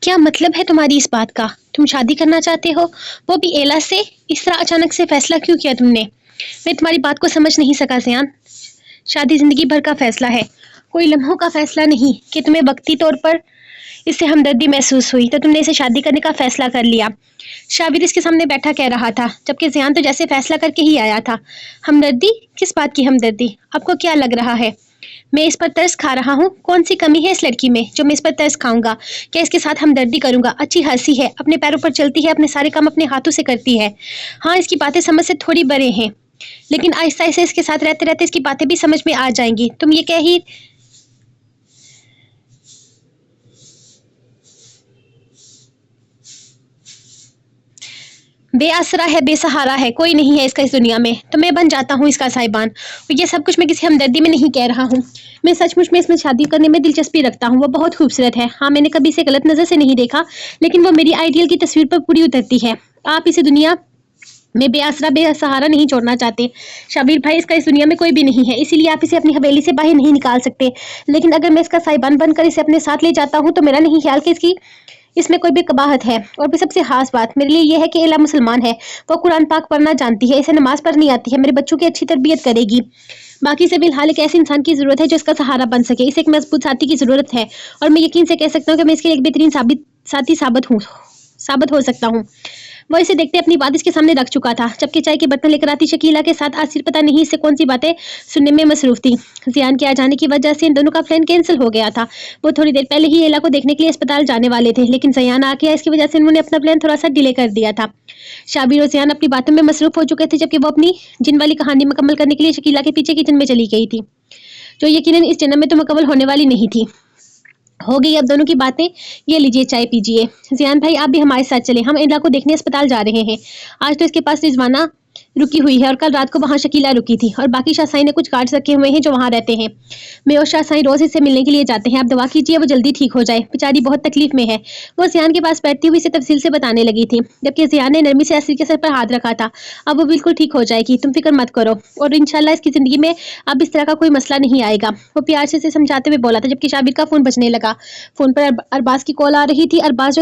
क्या मतलब है तुम्हारी इस बात का? तुम शादी करना चाहते हो, वो भी एला से? इस तरह अचानक से फैसला क्यों किया तुमने? मैं तुम्हारी बात को समझ नहीं सका ज़ियान। शादी जिंदगी भर का फैसला है, कोई लम्हों का फैसला नहीं कि तुम्हें वक्ती तौर पर इससे हमदर्दी महसूस हुई तो तुमने इसे शादी करने का फैसला कर लिया। शाबिर इसके सामने बैठा कह रहा था, जबकि ज़ियान तो जैसे फैसला करके ही आया था। हमदर्दी? किस बात की हमदर्दी? आपको क्या लग रहा है मैं इस पर तरस खा रहा हूँ? कौन सी कमी है इस लड़की में जो मैं इस पर तरस खाऊंगा? क्या इसके साथ हमदर्दी करूंगा? अच्छी हंसी है, अपने पैरों पर चलती है, अपने सारे काम अपने हाथों से करती है। हाँ, इसकी बातें समझ से थोड़ी बड़े हैं, लेकिन आहिस्ता आहिस्ता इसके साथ रहते रहते इसकी बातें भी समझ में आ जाएंगी। तुम ये कह ही बेआसरा है, बेसहारा है, कोई नहीं है इसका इस दुनिया में, तो मैं बन जाता हूँ इसका साहिबान। और ये सब कुछ मैं किसी हमदर्दी में नहीं कह रहा हूँ। मैं सचमुच में इसमें शादी करने में दिलचस्पी रखता हूँ। वो बहुत खूबसूरत है। हाँ, मैंने कभी इसे गलत नज़र से नहीं देखा, लेकिन वो मेरी आइडियल की तस्वीर पर पूरी उतरती है। आप इसे दुनिया में बेआसरा बेसहारा नहीं छोड़ना चाहते। शबीर भाई, इसका इस दुनिया में कोई भी नहीं है, इसीलिए आप इसे अपनी हवेली से बाहर नहीं निकाल सकते। लेकिन अगर मैं इसका साहिबान बनकर इसे अपने साथ ले जाता हूँ तो मेरा नहीं ख्याल कि इसमें कोई भी कबाहत है। और भी सबसे खास बात मेरे लिए यह है कि एला मुसलमान है, वो कुरान पाक पढ़ना जानती है, इसे नमाज पढ़नी आती है, मेरे बच्चों की अच्छी तरबियत करेगी। बाकी से फिलहाल एक ऐसे इंसान की ज़रूरत है जो इसका सहारा बन सके। इसे एक मजबूत साथी की ज़रूरत है, और मैं यकीन से कह सकता हूँ कि मैं इसके लिए एक बेहतरीन साथी साबित हो सकता हूँ। वो इसे देखते अपनी बात इसके सामने रख चुका था, जबकि चाय के बर्तन लेकर आती शकीला के साथ आसिर पता नहीं इससे कौन सी बातें सुनने में मसरूफ थी। ज़ियान के आ जाने की वजह से इन दोनों का प्लान कैंसिल हो गया था। वो थोड़ी देर पहले ही एला को देखने के लिए अस्पताल जाने वाले थे, लेकिन ज़ियान आ गया, इसकी वजह से उन्होंने अपना प्लान थोड़ा सा डिले कर दिया था। शाबिर और ज़ियान अपनी बातों में मसरूफ हो चुके थे, जबकि वो अपनी जिन वाली कहानी मुकम्मल करने के लिए शकीला के पीछे किचन में चली गई थी, जो यकीनन इस जन्म में तो मुकम्मल होने वाली नहीं थी। हो गई अब दोनों की बातें। ये लीजिए चाय पीजिए। ज़ियान भाई, आप भी हमारे साथ चले, हम एला को देखने अस्पताल जा रहे हैं। आज तो इसके पास रिजवाना रुकी हुई है, और कल रात को वहाँ शकीला रुकी थी, और बाकी शाहसाई ने कुछ गार्ड्स रखे हुए हैं जो वहाँ रहते हैं। मैं और शाहसाई रोज इससे मिलने के लिए जाते हैं। आप दुआ कीजिए वो जल्दी ठीक हो जाए, बेचारी बहुत तकलीफ में है। वो ज़ियान के पास बैठती हुई इसे तफसील से बताने लगी थी, जबकि ज़ियान ने नरमी से आसिर के सर पर हाथ रखा था। अब वो बिल्कुल ठीक हो जाएगी, तुम फिक्र मत करो, और इंशाल्लाह इसकी ज़िंदगी में अब इस तरह का कोई मसला नहीं आएगा। वो प्यार से इसे समझाते हुए बोला था, जबकि शाबिर का फ़ोन बजने लगा। फ़ोन पर अरबाज की कॉल आ रही थी। अरबाज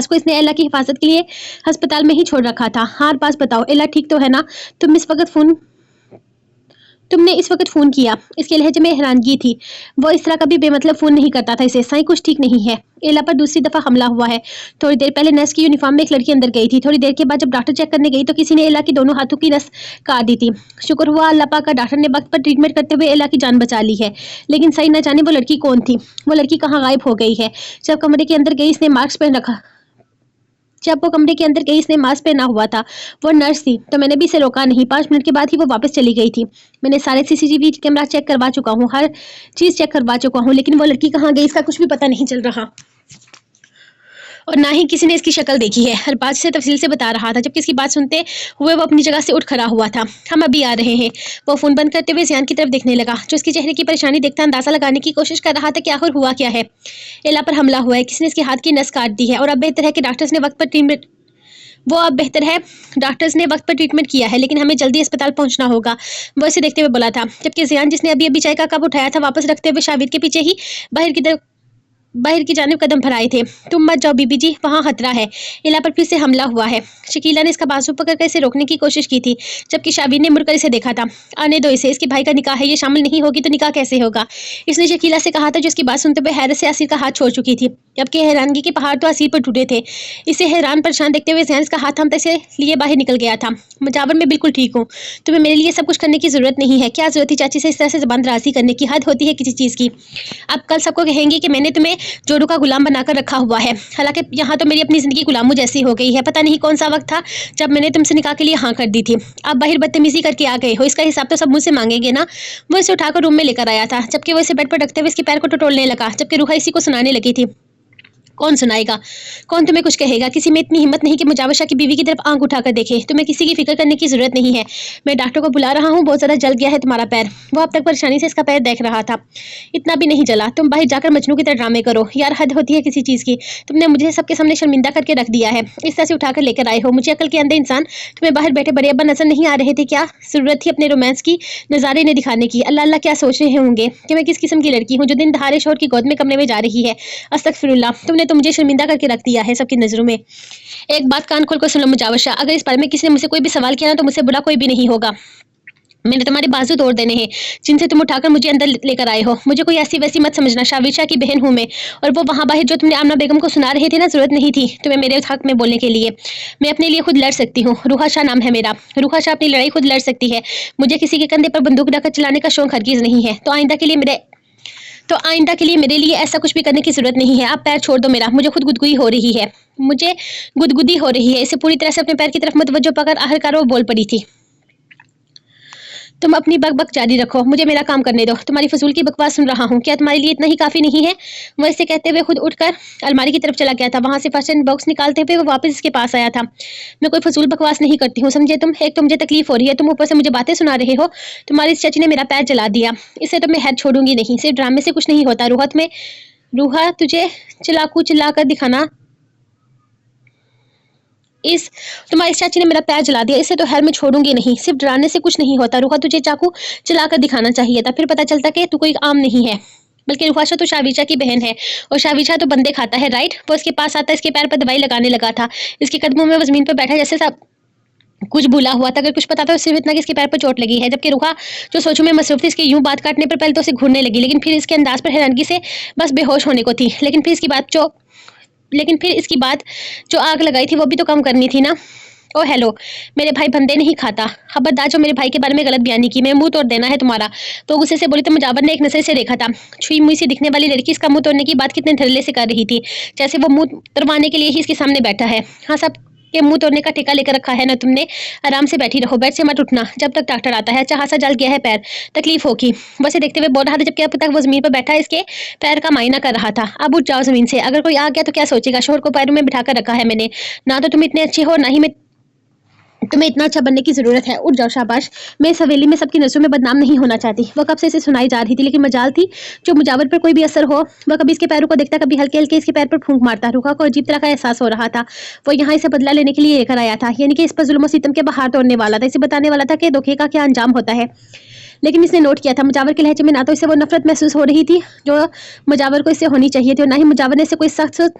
को इसने एला की हिफाजत के लिए अस्पताल में ही छोड़ रखा था। हाँ अरबाज, बताओ एला ठीक तो है ना? तुमने इस वक्त फ़ोन किया। इसके लहजे में हैरानगी थी। वो इस तरह कभी बेमतलब फ़ोन नहीं करता था इसे। साईं, कुछ ठीक नहीं है, एला पर दूसरी दफ़ा हमला हुआ है। थोड़ी देर पहले नर्स की यूनिफॉर्म में एक लड़की अंदर गई थी। थोड़ी देर के बाद जब डॉक्टर चेक करने गई तो किसी ने एला की दोनों हाथों की नस काट दी थी। शुक्र हुआ अल्लाह पाक का, डॉक्टर ने वक्त पर ट्रीटमेंट करते हुए एला की जान बचा ली है। लेकिन साईं, न जाने वो लड़की कौन थी, वो लड़की कहाँ गायब हो गई है। जब कमरे के अंदर गई इसने मास्क पहन रखा जब वो कमरे के अंदर गई इसने मास्क पहना हुआ था। वो नर्स थी, तो मैंने भी इसे रोका नहीं। 5 मिनट के बाद ही वो वापस चली गई थी। मैंने सारे सीसीटीवी कैमरा चेक करवा चुका हूँ, हर चीज़ चेक करवा चुका हूँ, लेकिन वो लड़की कहाँ गई इसका कुछ भी पता नहीं चल रहा, और ना ही किसी ने इसकी शक्ल देखी है। हर बात से तफसील से बता रहा था, जबकि इसकी बात सुनते हुए वो अपनी जगह से उठ खड़ा हुआ था। हम अभी आ रहे हैं। वो फ़ोन बंद करते हुए ज़ियान की तरफ देखने लगा, जो इसके चेहरे की परेशानी देखता अंदाज़ा लगाने की कोशिश कर रहा था कि आखिर हुआ क्या है। एला पर हमला हुआ है, किसी ने इसके हाथ की नस काट दी है, और अब बेहतर है कि डॉक्टर्स ने वक्त पर ट्रीटमेंट किया है, लेकिन हमें जल्दी अस्पताल पहुंचना होगा। वो इसे देखते हुए बोला था, जबकि ज़ियान, जिसने अभी अभी चाय का कप उठाया था, वापस रखते हुए शाबिर के पीछे ही बाहर की जानिब कदम भराए थे। तुम मत जाओ बीबी जी, वहाँ खतरा है। एला पर फिर से हमला हुआ है। शकीला ने इसका बाजू पकड़कर इसे रोकने की कोशिश की थी, जबकि शाबिर ने मुड़कर इसे देखा था। आने दो इसे, इसके भाई का निकाह है, ये शामिल नहीं होगी तो निकाह कैसे होगा? इसने शकीला से कहा था, जो इसकी बात सुनते हुए हैरत से आसिर का हाथ छोड़ चुकी थी, जबकि हैरानगी के पहाड़ तो आसिर पर टूटे थे। इसे हैरान परेशान देखते हुए ज़ैन इसका हाथ थामते से लिए बाहर निकल गया था। मुजावर, मैं बिल्कुल ठीक हूँ, तुम्हें मेरे लिए सब कुछ करने की ज़रूरत नहीं है। क्या ज़रूरत थी चाची से इस तरह से ज़बान दराजी करने की? हद होती है किसी चीज़ की। अब कल सबको कहेंगी कि मैंने तुम्हें जोड़ों का गुलाम बनाकर रखा हुआ है। हालांकि यहाँ तो मेरी अपनी ज़िंदगी गुलामों जैसी हो गई है। पता नहीं कौन सा वक्त था जब मैंने तुमसे निकाह के लिए हाँ कर दी थी। आप बाहर बदतमीजी करके आ गए हो, इसका हिसाब तो सब मुझसे मांगेंगे ना। वो इसे उठाकर रूम में लेकर आया था, जबकि वो इसे बेड पर रखते हुए इसके पैर को टटोलने लगा, जबकि रूहा इसी को सुनाने लगी थी। कौन सुनाएगा, कौन तुम्हें कुछ कहेगा। किसी में इतनी हिम्मत नहीं कि मुजावशा की बीवी की तरफ आंख उठाकर देखे। तुम्हें किसी की फिक्र करने की जरूरत नहीं है। मैं डॉक्टर को बुला रहा हूँ, बहुत ज्यादा जल गया है तुम्हारा पैर। वो अब तक परेशानी से इसका पैर देख रहा था। इतना भी नहीं जला, तुम बाहर जाकर मजनू की तरह ड्रामे करो। यार हद होती है किसी चीज की। तुमने मुझे सबके सामने शर्मिंदा करके रख दिया है, इस तरह से उठाकर लेकर आए हो। मुझे अकल के अंधे इंसान, तुम्हें बाहर बैठे बड़े अब्बा नजर नहीं आ रहे थे क्या? जरूरत थी अपने रोमांस की नजारे इन्हें दिखाने की। अल्लाह अल्लाह क्या सोच रहे होंगे कि मैं किस किस्म की लड़की हूँ जो दिन दहाड़े शोहर की गोद में कमरे में जा रही है। अस्तगफिरुल्लाह, तुमने तो मुझे शर्मिंदा करके रख दिया है सबकी नजरों में। एक बात कान खोल कर सुन लो मुजावशा, अगर इस बारे में किसी ने मुझसे कोई भी सवाल किया ना तो मुझसे बुरा कोई भी नहीं होगा। मैंने तुम्हारे बाजू तोड़ देने हैं जिनसे तुम उठाकर मुझे अंदर लेकर आए हो। मुझे कोई ऐसी वैसी मत समझना, शाविशा की बहन हूँ मैं। और वो वहाँ बाहर जो तुमने आमना बेगम को सुना रहे थे ना, जरूरत नहीं थी तुम्हें मेरे हक में बोलने के लिए। मैं अपने लिए खुद लड़ सकती हूँ। रूहा शाह नाम है मेरा। रूहा शाह अपनी लड़ाई खुद लड़ सकती है। मुझे किसी के कंधे पर बंदूक रखकर चलाने का शौक हरगिज नहीं है। तो आइंदा के लिए मेरे लिए ऐसा कुछ भी करने की जरूरत नहीं है। आप पैर छोड़ दो मेरा, मुझे खुद गुदगुदी हो रही है। मुझे गुदगुदी हो रही है। इसे पूरी तरह से अपने पैर की तरफ मुतवज्जो पाकर आखिरकार वो बोल पड़ी थी। तुम अपनी बक जारी रखो, मुझे मेरा काम करने दो। तुम्हारी फजूल की बकवास सुन रहा हूँ, क्या तुम्हारे लिए इतना ही काफी नहीं है? वह इसे कहते हुए खुद उठकर अलमारी की तरफ चला गया था। वहां से फर्स्ट बॉक्स निकालते हुए वो वापस इसके पास आया था। मैं कोई फजूल बकवास नहीं करती हूँ, समझे तुम? एक तो मुझे तकलीफ हो रही है, तुम ऊपर से मुझे बातें सुना रहे हो। तुम्हारी इस चाची ने मेरा पैर जला दिया, इससे तो मैं हैर छोड़ूंगी नहीं। सिर्फ ड्रामे से कुछ नहीं होता। रूहा तुझे चाकू चलाकर दिखाना, इस तुम्हारी चाची ने मेरा पैर जला दिया, इसे तो खैर मैं छोड़ूंगी नहीं। सिर्फ डराने से कुछ नहीं होता। रूहा तुझे चाकू चलाकर दिखाना चाहिए था, फिर पता चलता कि तू कोई आम नहीं है। बल्कि रूहाशा तो शाविशा की बहन है और शाविशा तो बंदे खाता है, राइट? वो इसके पास आता, इसके पैर पर दवाई लगाने लगा था। इसके कदमों में वो जमीन पर बैठा जैसे सब कुछ भूला हुआ था। अगर कुछ पता था सिर्फ इतना कि इसके पैर पर चोट लगी है। जबकि रूहा जो सोचों में मसरूफ थी, इसके यूं बात काटने पर पहले तो उसे घूरने लगी, लेकिन फिर इसके अंदाज पर हैरानगी से बस बेहोश होने को थी। लेकिन फिर इसकी बात जो आग लगाई थी वो भी तो कम करनी थी ना। ओ हेलो, मेरे भाई बंदे नहीं खाता। खबरदार जो मेरे भाई के बारे में गलत बयानी की, मैं मुंह तोड़ देना है तुम्हारा। तो गुस्से से बोली तो मुजावर ने एक नजर से देखा था। छुई मुई सी दिखने वाली लड़की इसका मुंह तोड़ने की बात कितने धड़ल्ले से कर रही थी, जैसे वो मुंह तोड़वाने के लिए ही इसके सामने बैठा है। हाँ, सब के मुंह तोड़ने का ठेका लेकर रखा है ना तुमने। आराम से बैठी रहो, बेड से मत उठना जब तक डॉक्टर आता है। अच्छा खासा जल गया है पैर, तकलीफ होगी। बस ये देखते हुए बोल रहा था, जबकि अब तक वो जमीन पर बैठा इसके पैर का मायना कर रहा था। अब उठ जाओ जमीन से, अगर कोई आ गया तो क्या सोचेगा? शोहर को पैरों में बिठा कर रखा है मैंने। ना तो तुम इतने अच्छे हो, ना ही मैं तुम्हें इतना अच्छा बनने की जरूरत है। उठ जाओ, शाबाश। मैं इस हवेली में सबकी नजरों में बदनाम नहीं होना चाहती। वो कब से इसे सुनाई जा रही थी, लेकिन मजाल थी जो मुजावर पर कोई भी असर हो। वह कभी इसके पैरों को देखता, कभी हल्के हल्के इसके पैर पर फूंक मारता। रूहा को अजीब तरह का एहसास हो रहा था। वो यहाँ इसे बदला लेने के लिए लेकर आया था, यानी कि इस पर जुल्म सितम के बहार तोड़ने वाला था। इसे बताने वाला था कि धोखे का क्या अंजाम होता है। लेकिन इसने नोट किया था मुजावर के लहजे में ना तो इसे वो नफरत महसूस हो रही थी जो मुजावर को इससे होनी चाहिए थी, और ना ही मुजावर ने इसे कोई सख्त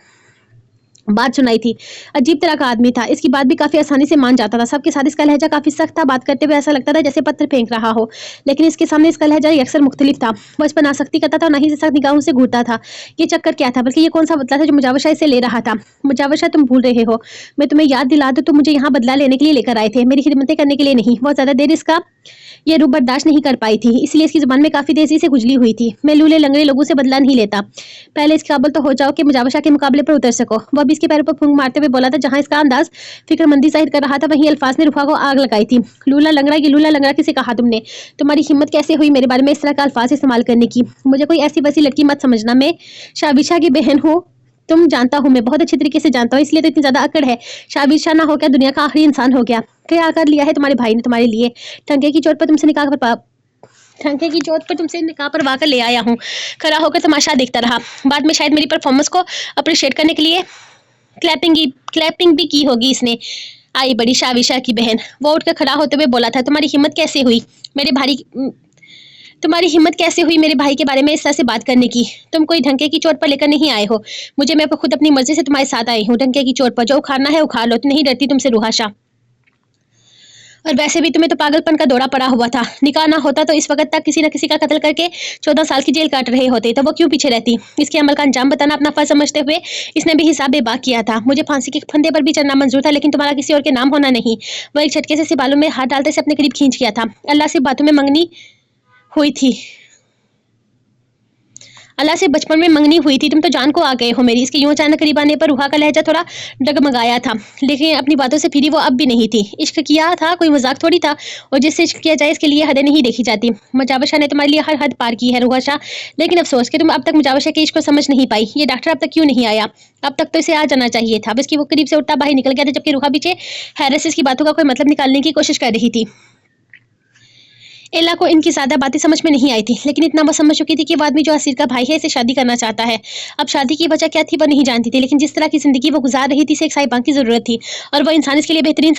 बात सुनाई थी। अजीब तरह का आदमी था, इसकी बात भी काफी आसानी से मान जाता था। सबके साथ इसका लहजा काफी सख्त था, बात करते हुए ऐसा लगता था जैसे पत्थर फेंक रहा हो। लेकिन इसके सामने इसका लहजा अक्सर मुख्तलिफ था। वो इस पर नासख्ती करता था और ना ही सख्त निगाहों से घूरता था। ये चक्कर क्या था, बल्कि ये कौन सा बदला था जो मुजावशा इसे ले रहा था? मुजावशा, तुम भूल रहे हो, मैं तुम्हें याद दिला दूं, तुम मुझे यहाँ बदला लेने के लिए लेकर आए थे, मेरी खिदमतें करने के लिए नहीं। बहुत ज्यादा देर इसका ये रूप बर्दाश्त नहीं कर पाई थी, इसलिए इसकी जुबान में काफी तेजी से खुजली हुई थी। मैं लूले लंगड़े लोगों से बदला नहीं लेता। पहले इसके काबिल तो हो जाओ कि मुजावशा के मुकाबले पर उतर सको। वो अभी इसके पैरों पर फूंक मारते हुए बोला था। जहां इसका अंदाज फिक्रमंदी जाहिर कर रहा था, वहीं अल्फाज ने रूहा को आग लगाई थी। लूला लंगड़ा, ये लूला लंगड़ा किसे कहा तुमने? तुम्हारी हिम्मत कैसे हुई मेरे बारे में इस तरह का अल्फाज इस्तेमाल करने की? मुझे कोई ऐसी वैसी लड़की मत समझना, मैं शाविशा की बहन हूँ। तुम जानता हूँ, मैं बहुत अच्छे तरीके से जानता हूँ, इसलिए तो इतनी ज्यादा अकड़ है। शाविशा ना हो क्या दुनिया का आखिरी इंसान हो गया? क्या कर लिया है तुम्हारे भाई ने तुम्हारे लिए? ठंके की चोट पर तुमसे निकाह परवा कर ले आया हूँ। खड़ा होकर तमाशा देखता रहा। बाद में शायद मेरी परफॉर्मेंस को अप्रिशिएट करने के लिए क्लैपिंग भी की होगी इसने। आई बड़ी शाविशा की बहन। वो उठकर खड़ा होते हुए बोला था, तुम्हारी हिम्मत कैसे हुई मेरे भाई के बारे में इस तरह से बात करने की? तुम कोई ढंके की चोट पर लेकर नहीं आए हो मुझे। मैं खुद अपनी मर्जी से तुम्हारे साथ आई हूँ। ढंके की चोट पर जो उखाड़ना है उखाड़ लो, नहीं डरती तुमसे रूहाशा। और वैसे भी तुम्हें तो पागलपन का दौरा पड़ा हुआ था। निकाह ना होता तो इस वक्त तक किसी न किसी का कत्ल करके 14 साल की जेल काट रहे होते, तो वो क्यों पीछे रहती? इसके अमल का अंजाम बताना अपना फर्ज समझते हुए इसने भी हिसाब बेबाक किया था। मुझे फांसी के फंदे पर भी चढ़ना मंजूर था, लेकिन तुम्हारा किसी और के नाम होना नहीं। वो एक झटके से बालों में हाथ डालते से अपने करीब खींच गया था। अल्लाह से बातों में मंगनी हुई थी। अल्लाह से बचपन में मंगनी हुई थी, तुम तो जान को आ गए हो मेरी। इसके यूं अचानक करीब आने पर रूहा का लहजा थोड़ा डगमगाया था, लेकिन अपनी बातों से फिरी वो अब भी नहीं थी। इश्क किया था, कोई मजाक थोड़ी था, और जिससे इश्क किया जाए इसके लिए हदें नहीं देखी जाती। मुजावर शाह ने तुम्हारे लिए हर हद पार की है रूहा शाह, लेकिन अफसोस कि तुम अब तक मुजावर शाह के इश्क को समझ नहीं पाई। ये डॉक्टर अब तक क्यों नहीं आया? अब तक तो इसे आ जाना चाहिए था। बस कि वो करीब से उठता बाहर निकल गया था, जबकि रूहा पीछे हैरत से इसकी बातों का कोई मतलब निकालने की कोशिश कर रही थी। एला को इनकी ज्यादा बातें समझ में नहीं आई थी, लेकिन इतना वो समझ चुकी थी कि वो आदमी जो असीर का भाई है इसे शादी करना चाहता है। अब शादी की वजह क्या थी वो नहीं जानती थी, लेकिन जिस तरह की जिंदगी वो गुजार रही थी इसे एक साहिबा की जरूरत थी, और वो इंसान इसके लिए बेहतरीन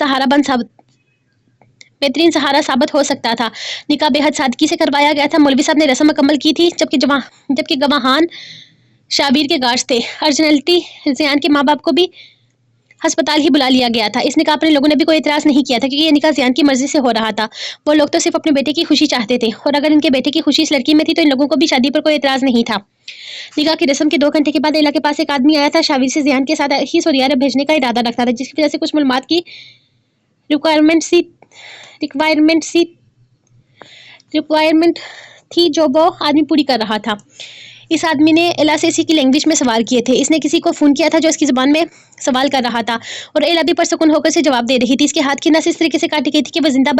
सहारा साबित हो सकता था। निकाह बेहद सादगी से करवाया गया था। मौलवी साहब ने रस्म मुकम्मल की थी, जबकि गवाहान शाबीर के गार्ड्स थे। अर्जनल्टी जियान के माँ बाप को भी अस्पताल ही बुला लिया गया था। इस निकाह पर लोगों ने भी कोई इतराज़ नहीं किया था, क्योंकि ये निकाह जियान की मर्जी से हो रहा था। वो लोग तो सिर्फ अपने बेटे की खुशी चाहते थे, और अगर इनके बेटे की खुशी इस लड़की में थी तो इन लोगों को भी शादी पर कोई इतराज़ नहीं था। निकाह की रस्म के 2 घंटे के बाद एला के पास एक आदमी आया था। शाबीर से जियान के साथ ही सऊदी अरब भेजने का इरादा रखता था, जिसकी वजह से कुछ मालूमात की रिक्वायरमेंट रिक्वायरमेंट थी जो वो आदमी पूरी कर रहा था। इस आदमी ने एला से इसी की लैंग्वेज में सवाल किए थे। इसने किसी को फ़ोन किया था जो इसकी ज़ुबान में सवाल कर रहा था, और एला भी पुरसुकून होकर से जवाब दे रही थी। इसके हाथ की नस इस तरीके से काटी गई थी कि वो जिंदा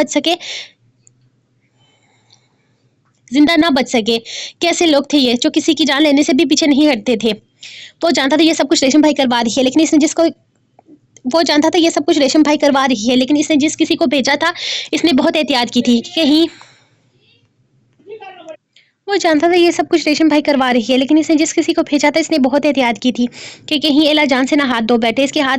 ना बच सके। कैसे लोग थे ये जो किसी की जान लेने से भी पीछे नहीं हटते थे। वो जानता था ये सब कुछ रेशम भाई करवा रही है, लेकिन इसने जिस किसी को भेजा था इसने बहुत एहतियात की थी कि कहीं वो जानता था ये सब कुछ रेशम भाई करवा रही है, लेकिन इसने जिस किसी को भेजा था इसने बहुत एहतियात की थी कि कहीं एला जान से ना हाथ धो बैठे। इसके हाथ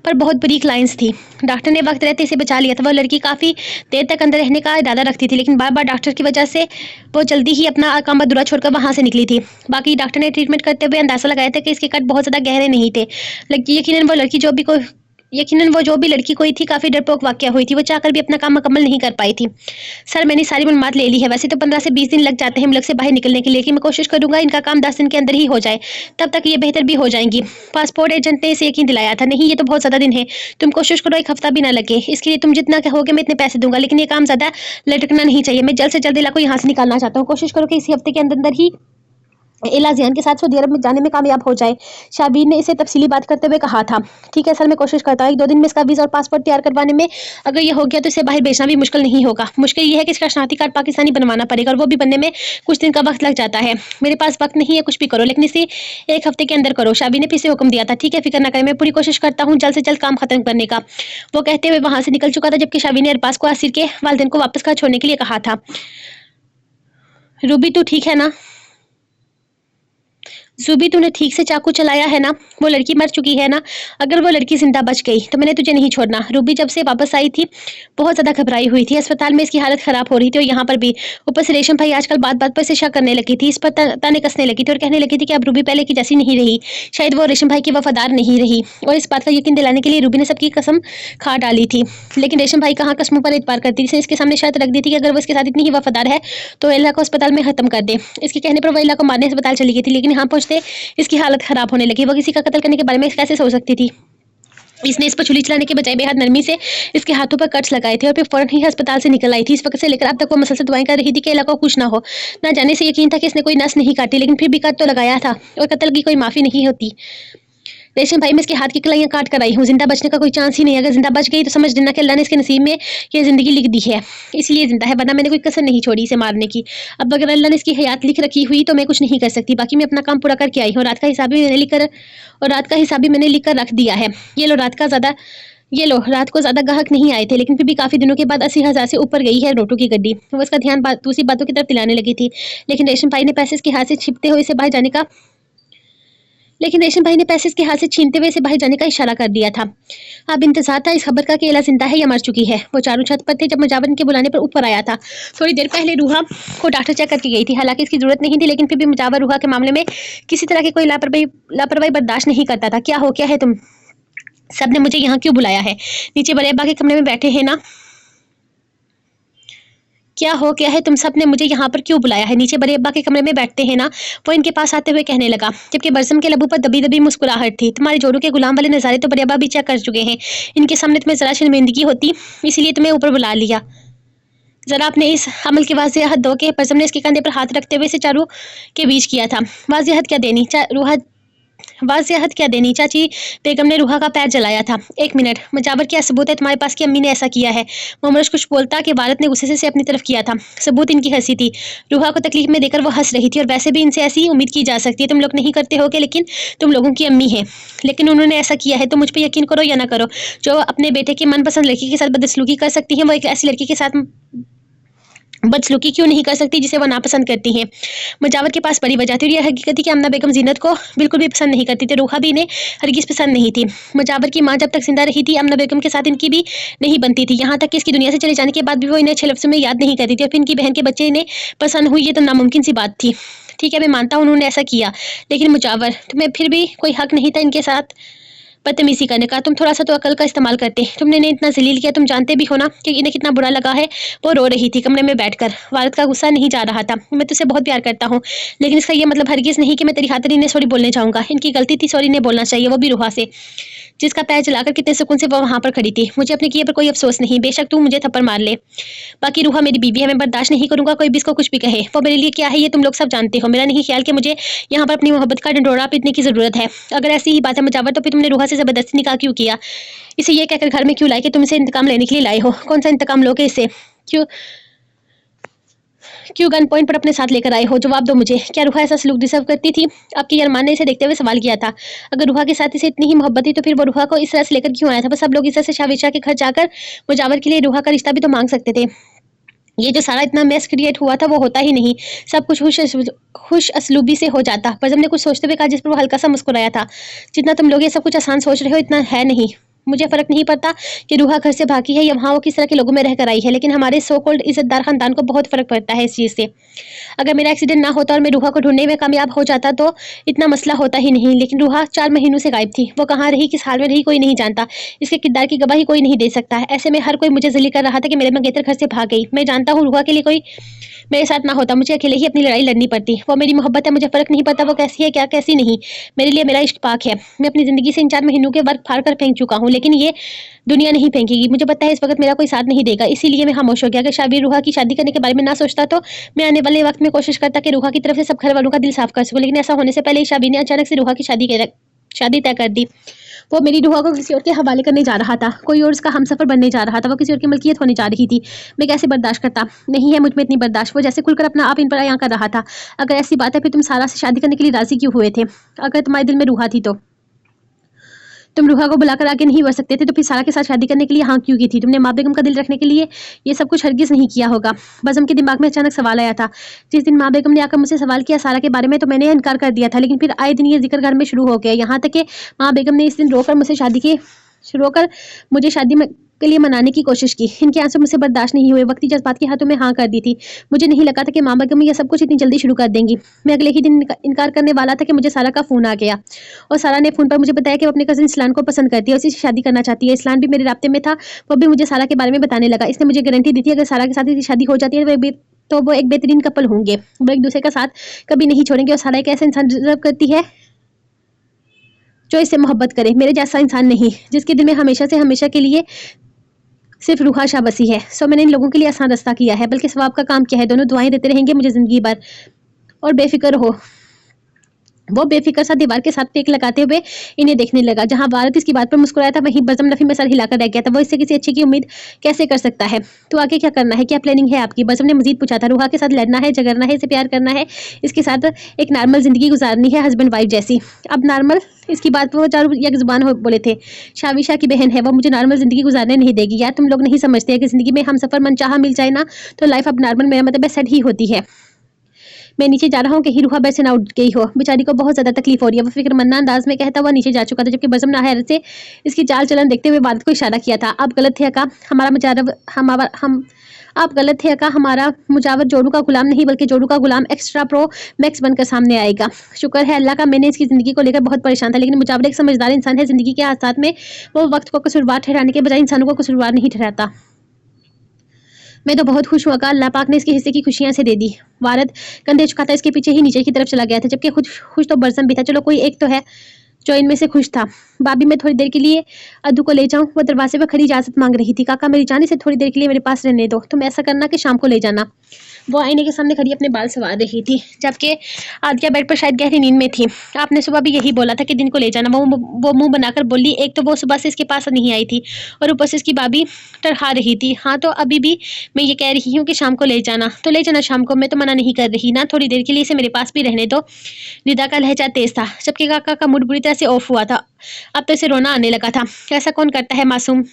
पर बहुत बारीक लाइंस थी। डॉक्टर ने वक्त रहते इसे बचा लिया था। वो लड़की काफ़ी देर तक अंदर रहने का इरादा रखती थी, लेकिन बार बार डॉक्टर की वजह से वो जल्दी ही अपना काम अधूरा छोड़कर वहाँ से निकली थी। बाकी डॉक्टर ने ट्रीटमेंट करते हुए अंदाजा लगाया था कि इसके कट बहुत ज़्यादा गहरे नहीं थे। यकीनन वो जो भी लड़की कोई थी काफ़ी डरपोक वाक़या हुई थी। वो चाहकर भी अपना काम मुकम्मल नहीं कर पाई थी। सर, मैंने सारी मालूमात ले ली है। वैसे तो 15 से 20 दिन लग जाते हैं मुल्क से बाहर निकलने के लिए, लेकिन मैं कोशिश करूंगा इनका काम 10 दिन के अंदर ही हो जाए। तब तक ये बेहतर भी हो जाएंगी। पासपोर्ट एजेंट ने इसे यकीन दिलाया था। नहीं, ये तो बहुत ज़्यादा दिन है। तुम कोशिश करो 1 हफ्ता भी ना लगे। इसके लिए तुम जितना कहोगे मैं इतने पैसे दूंगा, लेकिन ये काम ज़्यादा लटकना नहीं चाहिए। मैं जल्द से जल्द इला को यहाँ से निकालना चाहता हूँ। कोशिश करो कि इसी हफ्ते के अंदर अंदर ही एला जियान के साथ सऊदी अरब में जाने में कामयाब हो जाए। शाबीर ने इसे तफसीली बात करते हुए कहा था। ठीक है सर, मैं कोशिश करता हूँ। 1-2 दिन में इसका वीज़ा और पासपोर्ट तैयार करवाने में अगर ये हो गया तो इसे बाहर भेजना भी मुश्किल नहीं होगा। मुश्किल ये है कि इसका शनाख्ती कार्ड पाकिस्तानी बनवाना पड़ेगा, और वो भी बनने में कुछ दिन का वक्त लग जाता है। मेरे पास वक्त नहीं है, कुछ भी करो, लेकिन इसे 1 हफ्ते के अंदर करो। शाबीर ने फिर से हुक्म दिया था। ठीक है, फिक्र न करें, मैं पूरी कोशिश करता हूँ जल्द से जल्द काम खत्म करने का। वो कहते हुए वहाँ से निकल चुका था, जबकि शाबीर ने अरबाज को आसिर के वालिदैन को वापस घर छोड़ने के लिए कहा था। रूबी, तू ठीक है ना? ज़ुबी, तूने ठीक से चाकू चलाया है ना? वो लड़की मर चुकी है ना? अगर वो लड़की जिंदा बच गई तो मैंने तुझे नहीं छोड़ना। रूबी जब से वापस आई थी बहुत ज़्यादा घबराई हुई थी। अस्पताल में इसकी हालत ख़राब हो रही थी, और यहाँ पर भी। ऊपर से रेशम भाई आजकल बात बात पर से शक करने लगी थी, इस पर ताने कसने लगी थी, और कहने लगी थी कि अब रूबी पहले की जैसी नहीं रही। शायद वो रेशम भाई की वफादार नहीं रही, और इस बात का यकीन दिलाने के लिए रूबी ने सबकी कसम खा डाली थी। लेकिन रेशम भाई कहाँ कसमों पर एतबार करती थी। इसके सामने शर्त रख दी थी कि अगर वो इसके साथ इतनी ही वफादार है तो एला को अस्पताल में ख़त्म कर दे। इसके कहने पर वो एला को मारने अस्पताल चली गई थी, लेकिन यहाँ पहुँचते इसकी हालत खराब होने लगी। वो किसी का कत्ल करने के बारे में कैसे सोच सकती थी? इसने इस पर छुरी चलाने के बजाय बेहद नरमी से इसके हाथों पर कट्स लगाए थे, और फिर फौरन ही अस्पताल से निकल आई थी। इस वक्त से लेकर अब तक वो मुसलसल दुआएं कर रही थी कि एला को कुछ ना हो। ना जाने से यकीन था कि इसने कोई नस नहीं काटी, लेकिन फिर भी कट तो लगाया था, और कत्ल की कोई माफ़ी नहीं होती। रेशम भाई, मैं इसके हाथ की कलाइयाँ काट कर आई हूँ। जिंदा बचने का कोई चांस ही नहीं। अगर जिंदा बच गई तो समझ लेना कि अल्लाह ने इसके नसीब में ये ज़िंदगी लिख दी है, इसलिए जिंदा है, वरना मैंने कोई कसर नहीं छोड़ी इसे मारने की। अब अगर अल्लाह ने इसकी हयात लिख रखी हुई तो मैं कुछ नहीं कर सकती। बाकी मैं अपना काम पूरा करके आई हूँ। रात का हिसाब भी मैंने लिख कर रख दिया है। ये लो, रात को ज़्यादा गाहक नहीं आए थे, लेकिन फिर भी काफ़ी दिनों के बाद 80,000 से ऊपर गई है नोटों की गड्डी। वो इसका ध्यान दूसरी बातों की तरफ दिलाने लगी थी, लेकिन रेशम भाई ने पैसे इसके हाथ से छीनते हुए इसे बाहर जाने का इशारा कर दिया था। अब इंतजार था इस खबर का कि एला जिंदा है या मर चुकी है। वो चारों छत पर थे जब मुजावर के बुलाने पर ऊपर आया था। थोड़ी देर पहले रूहा को डॉक्टर चेक करके गई थी। हालांकि इसकी जरूरत नहीं थी, लेकिन फिर भी मुजावर रूहा के मामले में किसी तरह की कोई लापरवाही बर्दाश्त नहीं करता था। क्या है तुम सब ने मुझे यहाँ क्यों बुलाया है? नीचे बड़े अब्बा के कमरे में बैठे हैं ना? क्या है तुम सब ने मुझे यहाँ पर क्यों बुलाया है? नीचे बड़े अब्बा के कमरे में बैठते हैं ना? वो इनके पास आते हुए कहने लगा, जबकि बरसम के लबों पर दबी दबी मुस्कुराहट थी। तुम्हारे जोड़ों के गुलाम वाले नज़ारे तो बड़े अब्बा भी चेक कर चुके हैं। इनके सामने तुम्हें जरा शर्मिंदगी होती, इसलिए तुम्हें ऊपर बुला लिया। ज़रा अपने इस अमल की वाज़ेहत दो कि बज़म ने इसके कंधे पर हाथ रखते हुए इसे चारों के बीच किया था। वाज़ेहत क्या देनी वाज़ेहत क्या देनी चाची बेगम ने रूहा का पैर जलाया था। 1 मिनट, मुजावर क्या सबूत है तुम्हारे पास कि अम्मी ने ऐसा किया है? मोमरश कुछ बोलता कि वालिद ने गुस्से से अपनी तरफ किया था। सबूत इनकी हंसी थी। रूहा को तकलीफ में देकर वो हंस रही थी और वैसे भी इनसे ऐसी उम्मीद की जा सकती है। तुम लोग नहीं करते होगे लेकिन तुम लोगों की अम्मी है, लेकिन उन्होंने ऐसा किया है तो मुझ पर यकीन करो या ना करो, जो अपने बेटे की मनपसंद लड़की के साथ बदसलूकी कर सकती है वो एक ऐसी लड़की के साथ बदसलूकी क्यों नहीं कर सकती जिसे वो नापसंद करती हैं। मुजावर के पास बड़ी वजह थी और यह हकीकत थी कि आमना बेगम जीनत को बिल्कुल भी पसंद नहीं करती थी। रूहा भी इन्हें हरगिज पसंद नहीं थी। मुजावर की माँ जब तक जिंदा रही थी आमना बेगम के साथ इनकी भी नहीं बनती थी, यहाँ तक कि इसकी दुनिया से चले जाने के बाद भी वो इन्हें 6 लफ्ज़ों में याद नहीं करती थी और फिर इनकी बहन के बच्चे इन्हें पसंद हुई, ये तो नामुमकिन सी बात थी। ठीक है, मैं मानता हूँ उन्होंने ऐसा किया, लेकिन मुजावर तुम्हें फिर भी कोई हक नहीं था इनके साथ बदतमीजी करने का। तुम थोड़ा सा तो अकल का इस्तेमाल करते। तुमने इन्हें इतना जलील किया, तुम जानते भी हो ना कि इन्हें कितना बुरा लगा है। वो रो रही थी कमरे में बैठकर। वालिद का गुस्सा नहीं जा रहा था। मैं तुझसे बहुत प्यार करता हूँ, लेकिन इसका ये मतलब हरगिज नहीं कि मैं तेरी खातिर इन्हें सॉरी बोलने जाऊंगा। इनकी गलती थी, सॉरी इन्हें बोलना चाहिए, वो भी रूहा से, जिसका पैर जलाकर कितने सुकून से वो वहां पर खड़ी थी। मुझे अपने किए पर कोई अफसोस नहीं, बेशक तू मुझे थप्पड़ मार ले। बाकी रूहा मेरी बीवी है, मैं बर्दाश्त नहीं करूंगा कोई भी इसको कुछ भी कहे। वो मेरे लिए क्या है ये तुम लोग सब जानते हो। मेरा नहीं ख्याल कि मुझे यहाँ पर अपनी मोहब्बत का ढंढोरा पीटने की जरूरत है। अगर ऐसी ही बात है मुजावर, तो फिर तुमने रूहा से जबरदस्ती निकाह क्यों किया? इसे ये कहकर घर में क्यों लाए कि तुम इसे इंतकाम लेने के लिए लाए हो? कौन सा इंतकाम लोगे इससे? क्यों क्यों गन पॉइंट पर अपने साथ लेकर आए हो? जवाब दो मुझे। क्या रूहा ऐसा सलूक डिजर्व करती थी? आपकी अरमान ने इसे देखते हुए सवाल किया था। अगर रूहा के साथ इसे इतनी ही मोहब्बत थी तो फिर वो रूहा को इस तरह से लेकर क्यों आया था? बस सब लोग इस तरह से शाविशा के घर जाकर मुजावर के लिए रूहा का रिश्ता भी तो मांग सकते थे। ये जो सारा इतना मेस क्रिएट हुआ था वो होता ही नहीं। सब कुछ खुश असलूबी से हो जाता। बज़म ने कुछ सोचते हुए कहा, जिस पर वो हल्का सा मुस्कुराया था। जितना तुम लोग ये सब कुछ आसान सोच रहे हो इतना है नहीं। मुझे फर्क नहीं पड़ता कि रूहा घर से भागी है या वहाँ वो किस तरह के लोगों में रहकर आई है, लेकिन हमारे सो कॉल्ड इज्जतदार खानदान को बहुत फर्क पड़ता है इस चीज़ से। अगर मेरा एक्सीडेंट ना होता और मैं रूहा को ढूंढने में कामयाब हो जाता तो इतना मसला होता ही नहीं, लेकिन रूहा 4 महीनों से गायब थी। वो कहाँ रही, किस हाल में रही, कोई नहीं जानता। इसके किरदार की गवाही कोई नहीं दे सकता है। ऐसे में हर कोई मुझे जलील कर रहा था कि मेरे मंगेतर घर से भाग गई। मैं जानता हूँ रूहा के लिए कोई मेरे साथ ना होता, मुझे अकेले ही अपनी लड़ाई लड़नी पड़ती। वो मेरी मोहब्बत है, मुझे फर्क नहीं पड़ता वो कैसी है क्या कैसी नहीं। मेरे लिए मेरा इश्क पाक है। मैं अपनी ज़िंदगी से इन 4 महीनों के वर्क फाड़ कर फेंक चुका हूँ, लेकिन ये दुनिया नहीं फेंकेगी। मुझे पता है इस वक्त मेरा कोई साथ नहीं देगा, इसीलिए मैं खामोश हो गया। अगर शाबिर रूहा की शादी करने के बारे में ना सोचता तो मैं आने वाले वक्त में कोशिश करता कि रूहा की तरफ से सब घर वालों का दिल साफ कर सकूं, लेकिन ऐसा होने से पहले ही शाबिर ने अचानक से रूहा की शादी तय कर दी। वो मेरी रूहा को किसी और के हवाले करने जा रहा था। कोई और उसका हमसफर बनने जा रहा था। वो किसी और की मलकियत होने जा रही थी। मैं कैसे बर्दाश्त करता? नहीं है मुझ में इतनी बर्दाश्त। वो जैसे खुलकर अपना आप इन पर अयां कर रहा था। अगर ऐसी बात है फिर तुम सारा से शादी करने के लिए राजी क्यों हुए थे? अगर तुम्हारे दिल में रूहा थी तो तुम रूहा को बुलाकर आगे नहीं बढ़ सकते थे, तो फिर सारा के साथ शादी करने के लिए हाँ क्यों की थी? तुमने माँ बेगम का दिल रखने के लिए ये सब कुछ हरगिज नहीं किया होगा। बज़म के दिमाग में अचानक सवाल आया था। जिस दिन माँ बेगम ने आकर मुझसे सवाल किया सारा के बारे में तो मैंने इनकार कर दिया था, लेकिन फिर आए दिन ये जिक्र घर में शुरू हो गया। यहाँ तक कि माँ बेगम ने इस दिन रोकर मुझे शादी में के लिए मनाने की कोशिश की। इनके आंसू मुझसे बर्दाश्त नहीं हुए। वक्ती जज्बात के हाथों में हाँ कर दी थी। मुझे नहीं लगा था कि माँ बेगम ये सब कुछ इतनी जल्दी शुरू कर देंगी। मैं अगले ही दिन इनकार करने वाला था कि मुझे सारा का फ़ोन आ गया और सारा ने फ़ोन पर मुझे बताया कि वो अपने कज़न इस्लान को पसंद करती है, उसी से शादी करना चाहती है। इस्लान भी मेरे राब्ते में था, वो भी मुझे सारा के बारे में बताने लगा। इसने मुझे गारंटी दी थी अगर सारा के साथ इसकी शादी हो जाती है तो वो एक बेहतरीन कपल होंगे। वो एक दूसरे का साथ कभी नहीं छोड़ेंगे और सारा एक ऐसा इंसान डिजर्व करती है जो इससे मोहब्बत करे, मेरे जैसा इंसान नहीं जिसके दिल में हमेशा से हमेशा के लिए सिर्फ रूहा शाह बसी है। सो मैंने इन लोगों के लिए आसान रास्ता किया है, बल्कि सवाब का काम किया है। दोनों दुआएं देते रहेंगे मुझे ज़िंदगी भर। और बेफिक्र हो। वो बेफिक्र सा दीवार के साथ टेक लगाते हुए इन्हें देखने लगा। जहां वारिद इसकी बात पर मुस्कुराया था वहीं बज़म नफी में सर हिलाकर रह गया था। वो इससे किसी अच्छे की उम्मीद कैसे कर सकता है? तो आगे क्या करना है, क्या प्लानिंग है आपकी? बज़म ने मजीद पूछा था। रूहा के साथ लड़ना है, झगड़ना है, इसे प्यार करना है, इसके साथ एक नॉर्मल जिंदगी गुजारनी है, हस्बैंड वाइफ जैसी। अब नॉर्मल इसकी बात पर वो चारों एक जुबान बोले थे। शाविशा की बहन है, वो मुझे नॉर्मल जिंदगी गुजारने नहीं देगी। यार तुम लोग नहीं समझते कि जिंदगी में हम सफर मनचाहा मिल जाए ना तो लाइफ अब नॉर्मल मेरा मतलब सेट ही होती है। मैं नीचे जा रहा हूँ कहीं रूहा बेड से ना उठ गई हो। बेचारी को बहुत ज्यादा तकलीफ हो रही है। वो फिक्रमंदा अंदाज में कहता हुआ नीचे जा चुका था, जबकि बज़म ने हैरत से इसकी चाल चलन देखते हुए वालिद को इशारा किया था। आप गलत थे अका, आप गलत थे अका, हमारा मुजावर जोड़ू का गुलाम नहीं बल्कि जोड़ू का गुलाम एक्स्ट्रा प्रो मैक्स बनकर सामने आएगा। शुक्र है अल्लाह का, मैंने इसकी ज़िंदगी को लेकर बहुत परेशान था, लेकिन मुजावर एक समझदार इंसान है। ज़िंदगी के हादसात में वो वक्त को कसूरवार ठहराने के बजाय इंसानों को कसूरवार नहीं ठहराता। मैं तो बहुत खुश हूँ अका, अल्लाह पाक ने इसके हिस्से की खुशियां से दे दी। वारिद कंधे झुकाता इसके पीछे ही नीचे की तरफ चला गया था, जबकि खुश तो बरसम भी था। चलो कोई एक तो है जो इनमें से खुश था। भाभी मैं थोड़ी देर के लिए अद्दू को ले जाऊं? वो दरवाजे पर खड़ी इजाजत मांग रही थी। काका मेरी जान, इसे थोड़ी देर के लिए मेरे पास रहने दो। तुम ऐसा करना कि शाम को ले जाना। वो आईने के सामने खड़ी अपने बाल संवार रही थी, जबकि आदिया बेड पर शायद गहरी नींद में थी। आपने सुबह भी यही बोला था कि दिन को ले जाना। वो मुंह बनाकर बोली। एक तो वो सुबह से इसके पास नहीं आई थी और ऊपर से इसकी भाभी टरहा रही थी। हाँ तो अभी भी मैं ये कह रही हूँ कि शाम को ले जाना, तो ले जाना शाम को। मैं तो मना नहीं कर रही ना, थोड़ी देर के लिए इसे मेरे पास भी रहने दो। निदा का लहजा तेज था, जबकि काका का मूड बुरी तरह से ऑफ हुआ था। अब तो इसे रोना आने लगा था। ऐसा कौन करता है मासूम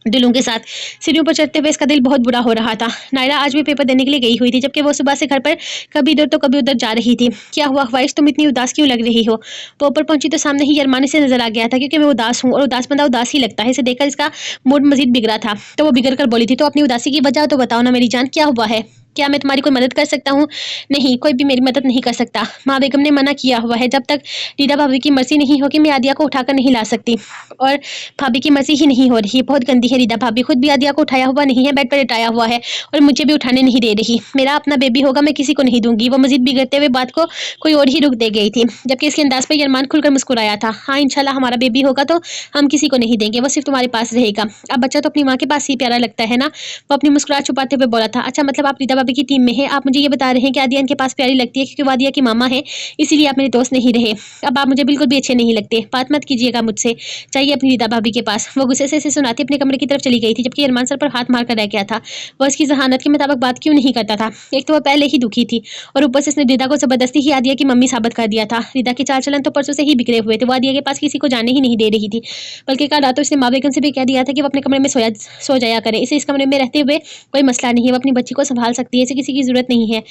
दिलों के साथ? सीढ़ियों पर चढ़ते हुए इसका दिल बहुत बुरा हो रहा था। नायरा आज भी पेपर देने के लिए गई हुई थी, जबकि वो सुबह से घर पर कभी इधर तो कभी उधर जा रही थी। क्या हुआ ख्वाहिश, तुम इतनी उदास क्यों लग रही हो? वो ऊपर पहुंची तो सामने ही अरमान से नजर आ गया था, क्योंकि मैं उदास हूँ और उदास बंदा उदास ही लगता है। इसे देखकर इसका मूड मजीद बिगड़ा था, तो वो बिगड़ कर बोली थी, तो अपनी उदासी की वजह तो बताओ ना मेरी जान, क्या हुआ है? क्या मैं तुम्हारी कोई मदद कर सकता हूँ? नहीं, कोई भी मेरी मदद नहीं कर सकता। माँ बेगम ने मना किया हुआ है, जब तक रीदा भाभी की मर्जी नहीं होगी मैं आदिया को उठाकर नहीं ला सकती। और भाभी की मर्जी ही नहीं हो रही। बहुत गंदी है रीदा भाभी, खुद भी आदिया को उठाया हुआ नहीं है, बेड पर लेटाया हुआ है और मुझे भी उठाने नहीं दे रही। मेरा अपना बेबी होगा, मैं किसी को नहीं दूंगी। वो मजीद बिगड़ते हुए बात को कोई और ही रुक दे गई थी, जबकि इसके अंदाज पर अरमान खुलकर मुस्कुराया था। हाँ इंशाल्लाह हमारा बेबी होगा तो हम किसी को नहीं देंगे, वो सिर्फ तुम्हारे पास रहेगा। अब बच्चा तो अपनी माँ के पास ही प्यारा लगता है ना? वो अपनी मुस्कुराहट छुपाते हुए बोला था। अच्छा मतलब आप रीदा भाभी की टीम में है? आप मुझे ये बता रहे हैं कि आदिया इनके पास प्यारी लगती है क्योंकि वो आदिया की मामा है, इसीलिए आप मेरे दोस्त नहीं रहे? अब आप मुझे बिल्कुल भी अच्छे नहीं लगते, बात मत कीजिएगा मुझसे। चाहिए अपनी रीदा भाभी के पास। वो गुस्से से इसे सुनाती अपने कमरे की तरफ चली गई थी, जबकि अरमान सर पर हाथ मार कर रह गया था। वो इसकी जहानत के मुताबिक बात क्यों नहीं करता था? एक तो वो पहले ही दुखी थी और ऊपर से इसने रीदा को जबरदस्ती ही आदिया की मम्मी साबित कर दिया था। रीदा के चाल चलन तो परसों से ही बिगड़े हुए थे। वो आदिया के पास किसी को जाने ही नहीं दे रही थी, बल्कि कल रात तो इसने माँ बेगम से भी कह दिया था कि वो अपने कमरे में सो जाया करे। इसे इस कमरे में रहते हुए कोई मसला नहीं है, वो अपनी बच्ची को संभाल सकती है, इसे किसी की जरूरत नहीं है।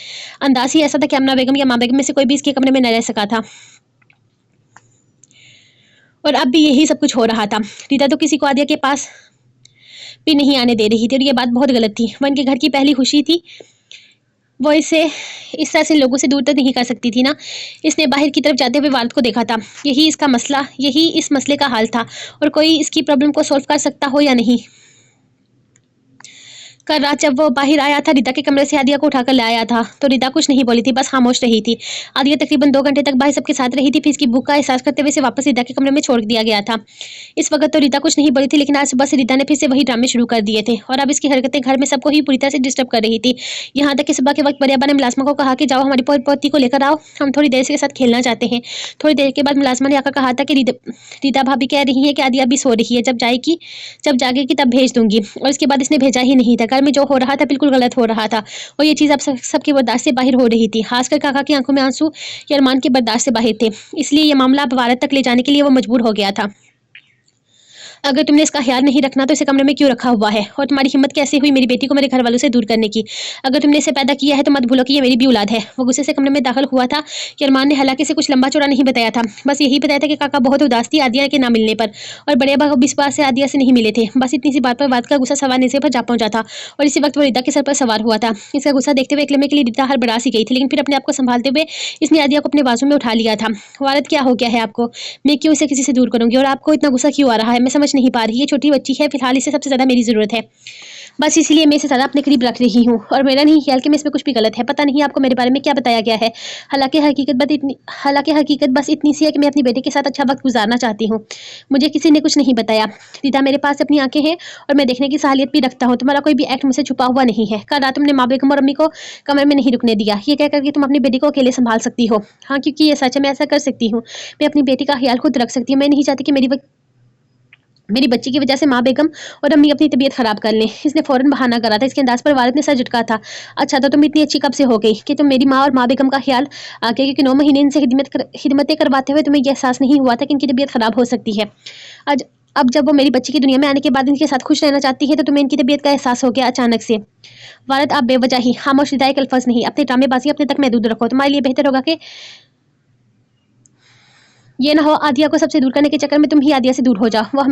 अंदाज ही ऐसा था कि अमना बेगम या माँ बेगम में से कोई भी इसके कमरे में न रह सका था, और अब भी यही सब कुछ हो रहा था। रीता तो किसी को आदिया के पास भी नहीं आने दे रही थी और ये बात बहुत गलत थी। वो इनके घर की पहली खुशी थी, वो इसे इस तरह से लोगों से दूर तक नहीं कर सकती थी ना। इसने बाहर की तरफ जाते हुए वारद को देखा था। यही इसका मसला, यही इस मसले का हाल था, और कोई इसकी प्रॉब्लम को सॉल्व कर सकता हो या नहीं। कल रात जब वो बाहर आया था, रीता के कमरे से आदिया को उठाकर ले आया था, तो रीता कुछ नहीं बोली थी, बस खामोश रही थी। आदिया तकरीबन 2 घंटे तक भाई सबके साथ रही थी, फिर इसकी भूख का एहसास करते हुए इसे वापस रीता के कमरे में छोड़ दिया गया था। इस वक्त तो रीता कुछ नहीं बोली थी, लेकिन आज सुबह से रीता ने फिर से वही ड्रामे शुरू कर दिए थे, और अब इसकी हरकतें घर में सबको ही पूरी तरह से डिस्टर्ब कर रही थी। यहाँ तक कि सुबह के वक्त बरियाबा ने मुलाजमा को कहा कि जाओ हमारी पोती को लेकर आओ, हम थोड़ी देर इसके साथ खेलना चाहते हैं। थोड़ी देर के बाद मुलाजमा ने आकर कहा था कि रीता भाभी कह रही है कि आदिया अभी सो रही है, जब जागेगी तब भेज दूंगी। और इसके बाद इसने भेजा ही नहीं था। घर में जो हो रहा था बिल्कुल गलत हो रहा था, और ये चीज़ अब सबके बर्दाश्त से बाहर हो रही थी। खासकर काका की आंखों में आंसू ये अरमान के बर्दाश्त से बाहर थे, इसलिए ये मामला अब वारद तक ले जाने के लिए वो मजबूर हो गया था। अगर तुमने इसका ख्याल नहीं रखना तो इसे कमरे में क्यों रखा हुआ है? और तुम्हारी हिम्मत कैसे हुई मेरी बेटी को मेरे घर वालों से दूर करने की? अगर तुमने इसे पैदा किया है तो मत भूलो कि ये मेरी भी औलाद है। वो गुस्से से कमरे में दाखिल हुआ था कि अरमान ने हालांकि से कुछ लंबा चौड़ा नहीं बताया था, बस यही बताया था कि काका बहुत उदास थी आदिया के ना मिलने पर, और बड़े अब्बा इस बात से आदिया से नहीं मिले थे। बस इतनी सी बात पर वाद का गुस्सा सवार नेज़े पर जा पहुंचा था, और इसी वक्त वो रीता के सर पर सवार हुआ था। इसका गुस्सा देखते हुए एक लम्हे के लिए रीता हड़बड़ा सी गई थी, लेकिन फिर अपने आप को संभालते हुए इसने आदिया को अपने बाजू में उठा लिया था। वारद क्या हो गया है आपको? मैं क्यों इसे किसी से दूर करूंगी, और आपको इतना गुस्सा क्यों आ रहा है? मैं समझ नहीं पा रही। ये छोटी बच्ची है, फिलहाल इसे सबसे ज़्यादा मेरी ज़रूरत है, बस इसीलिए मैं इसे ज़्यादा अपने करीब रख रही हूँ, और मेरा नहीं ख्याल कि मैं इसमें कुछ भी गलत है। पता नहीं आपको मेरे बारे में क्या बताया गया है। हालांकि हकीकत बस इतनी सी है कि मैं अपनी बेटी के साथ अच्छा वक्त गुजारना चाहती हूँ। मुझे किसी ने कुछ नहीं बताया। रीता मेरे पास अपनी आंखें हैं और मैं देखने की सहूलियत भी रखता हूँ। तुम्हारा कोई भी एक्ट मुझसे छुपा हुआ नहीं है। कल रात तुमने माँ बेगम और अम्मी को कमरे में नहीं रुकने दिया, ये कहकर कि तुम अपनी बेटी को अकेले संभाल सकती हो। हाँ क्योंकि ये सच है, मैं ऐसा कर सकती हूँ। मैं अपनी बेटी का ख्याल खुद रख सकती हूँ। मैं नहीं चाहती कि मेरी बच्ची की वजह से माँ बेगम और अम्मी अपनी तबीयत खराब कर लें। इसने फौरन बहाना करा था। इसके अंदाज पर वालिद ने सर झटका था। अच्छा तो तुम इतनी अच्छी कब से हो गई कि तुम मेरी माँ और माँ बेगम का ख्याल आके, क्योंकि 9 महीने इनसे खिदमतें करवाते हुए तुम्हें यह एहसास नहीं हुआ था कि इनकी तबीयत खराब हो सकती है। आज अब जब वो मेरी बच्ची की दुनिया में आने के बाद इनके साथ खुश रहना चाहती है तो तुम्हें इनकी तबीयत का एहसास हो गया अचानक से। वालिद आप बेवजह ही खामोश एक अल्फाज नहीं, अपने ड्रामेबाजी अपने तक महदूद रखो। तुम्हारे लिए बेहतर होगा कि ये ना हो आदिया को सबसे दूर करने के चक्कर में तुम ही आदिया से दूर हो जाओ, वो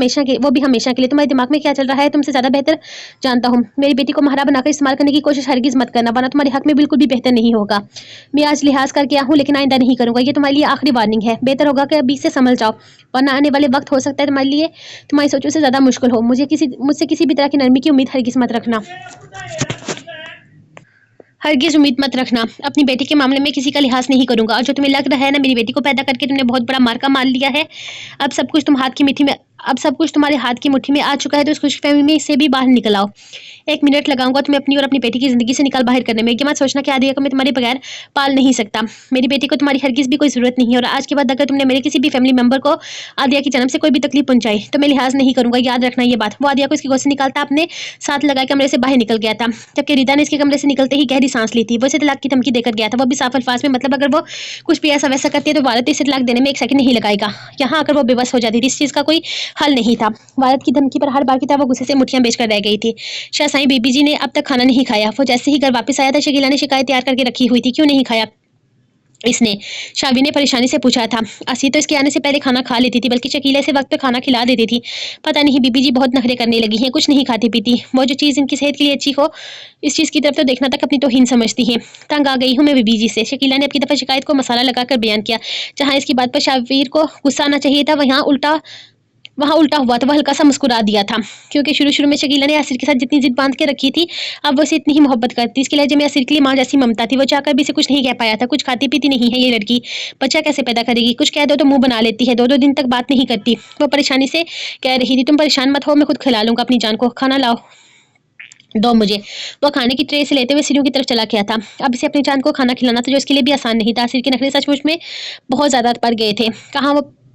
भी हमेशा के लिए। तुम्हारे दिमाग में क्या चल रहा है तुमसे ज़्यादा बेहतर जानता हूँ। मेरी बेटी को महारा बनाकर इस्तेमाल करने की कोशिश हरगिज़ मत करना, वरना तुम्हारे हक में बिल्कुल भी बेहतर नहीं होगा। मैं आज लिहाज करके आया हूँ, लेकिन आइंदा नहीं करूँगा। ये तुम्हारे लिए आखिरी वार्निंग है। बेहतर होगा कि अभी से संभल जाओ, वरना आने वाले वक्त हो सकता है तुम्हारे लिए तुम्हारी सोचों से ज़्यादा मुश्किल हो। मुझसे किसी भी तरह की नरमी की उम्मीद हरगिज़ मत रखना। हरगिज़ उम्मीद मत रखना, अपनी बेटी के मामले में किसी का लिहाज नहीं करूँगा, और जो तुम्हें लग रहा है ना मेरी बेटी को पैदा करके तुमने बहुत बड़ा मार्का मार लिया है, अब सब कुछ अब सब कुछ तुम्हारे हाथ की मुट्ठी में आ चुका है, तो इस खुशफहमी में से भी बाहर निकल आओ। 1 मिनट लगाऊंगा तुम्हें अपनी और अपनी बेटी की ज़िंदगी से निकाल बाहर करने में। ये मत सोचना कि आदिया को मैं तुम्हारे बगैर पाल नहीं सकता। मेरी बेटी को तुम्हारी हरगिज़ भी कोई ज़रूरत नहीं है, और आज के बाद अगर तुमने मेरे किसी भी फैमिली मेंबर को आदिया की जन्म से कोई भी तकलीफ पहुंचाई तो मैं लिहाज नहीं करूंगा, याद रखना ये बात। वो आदिया को इसकी गोद से निकालता अपने साथ लगा कमरे से बाहर निकल गया था, जबकि रिदा ने इसके कमरे से निकलते ही गहरी सांस ली थी। वो इसे तलाक की धमकी देकर गया था, वो भी साफ अल्फाज में। मतलब अगर वो कुछ भी ऐसा वैसा करती है तो भारत इसे तलाक देने में 1 सेकंड नहीं लगाएगा। यहाँ आकर वो बेबस हो जाती थी, इस चीज़ का कोई हल नहीं था। भारत की धमकी पर हर बार की तरह वो गुस्से से मुठ्ठियां बेचकर रह गई थी। शाहसाई बीबी जी ने अब तक खाना नहीं खाया। वो जैसे ही घर वापस आया था शकीला ने शिकायत तैयार करके रखी हुई थी। क्यों नहीं खाया इसने? शावी ने परेशानी से पूछा था। असी तो इसके आने से पहले खाना खा लेती थी, बल्कि शकीला इसे वक्त पे खाना खिला देती थी। पता नहीं बीबी जी बहुत नखरे करने लगी हैं, कुछ नहीं खाती पीती। वो जो चीज़ इनकी सेहत के लिए अच्छी हो, इस चीज़ की तरफ तो देखना तक अपनी तोहीन समझती हैं। तंग आ गई हूँ मैं बीबी जी से, शकीला ने अब की दफ़ा शिकायत को मसाला लगाकर बयान किया। जहाँ इसकी बात पर शावीर को गुस्सा आना चाहिए था, वहाँ उल्टा हुआ तो वह हल्का सा मुस्कुरा दिया था, क्योंकि शुरू शुरू में शकीला ने आसिर के साथ जितनी जिद बांध के रखी थी, अब वो इसे इतनी ही मोहब्बत करती। इसके लहजे में आसिर के लिए माँ जैसी ममता थी। वो चाहकर भी इसे कुछ नहीं कह पाया था। कुछ खाती पीती नहीं है ये लड़की, बच्चा कैसे पैदा करेगी? कुछ कह दो तो मुंह बना लेती है, 2-2 दिन तक बात नहीं करती। वो परेशानी से कह रही थी, तुम परेशान मत हो, मैं खुद खिला लूंगा अपनी जान को, खाना लाओ दो मुझे। वो खाने की ट्रे से लेते हुए सीढ़ियों की तरफ चला गया था। अब इसे अपनी जान को खाना खिलाना था, जो इसके लिए भी आसान नहीं था। आसिर के नखरे सचमुच में बहुत ज़्यादा पड़ गए थे।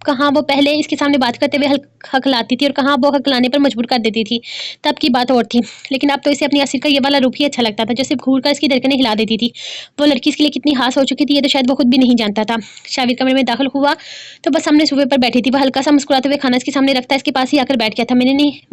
कहाँ वो पहले इसके सामने बात करते हुए हकलाती थी, और कहाँ वो हकलाने पर मजबूर कर देती थी। तब की बात और थी, लेकिन अब तो इसे अपनी आसिर का ये वाला रूप ही अच्छा लगता था, जैसे घूर कर इसकी धड़कनें हिला देती थी। वो लड़की इसके लिए कितनी खास हो चुकी थी, ये तो शायद वो खुद भी नहीं जानता था। शाविर कमरे में दाखिल हुआ तो बस सामने सोफे पर बैठी थी। वह हल्का सा मुस्कुराते हुए खाना इसके सामने रखता इसके पास ही आकर बैठ गया था।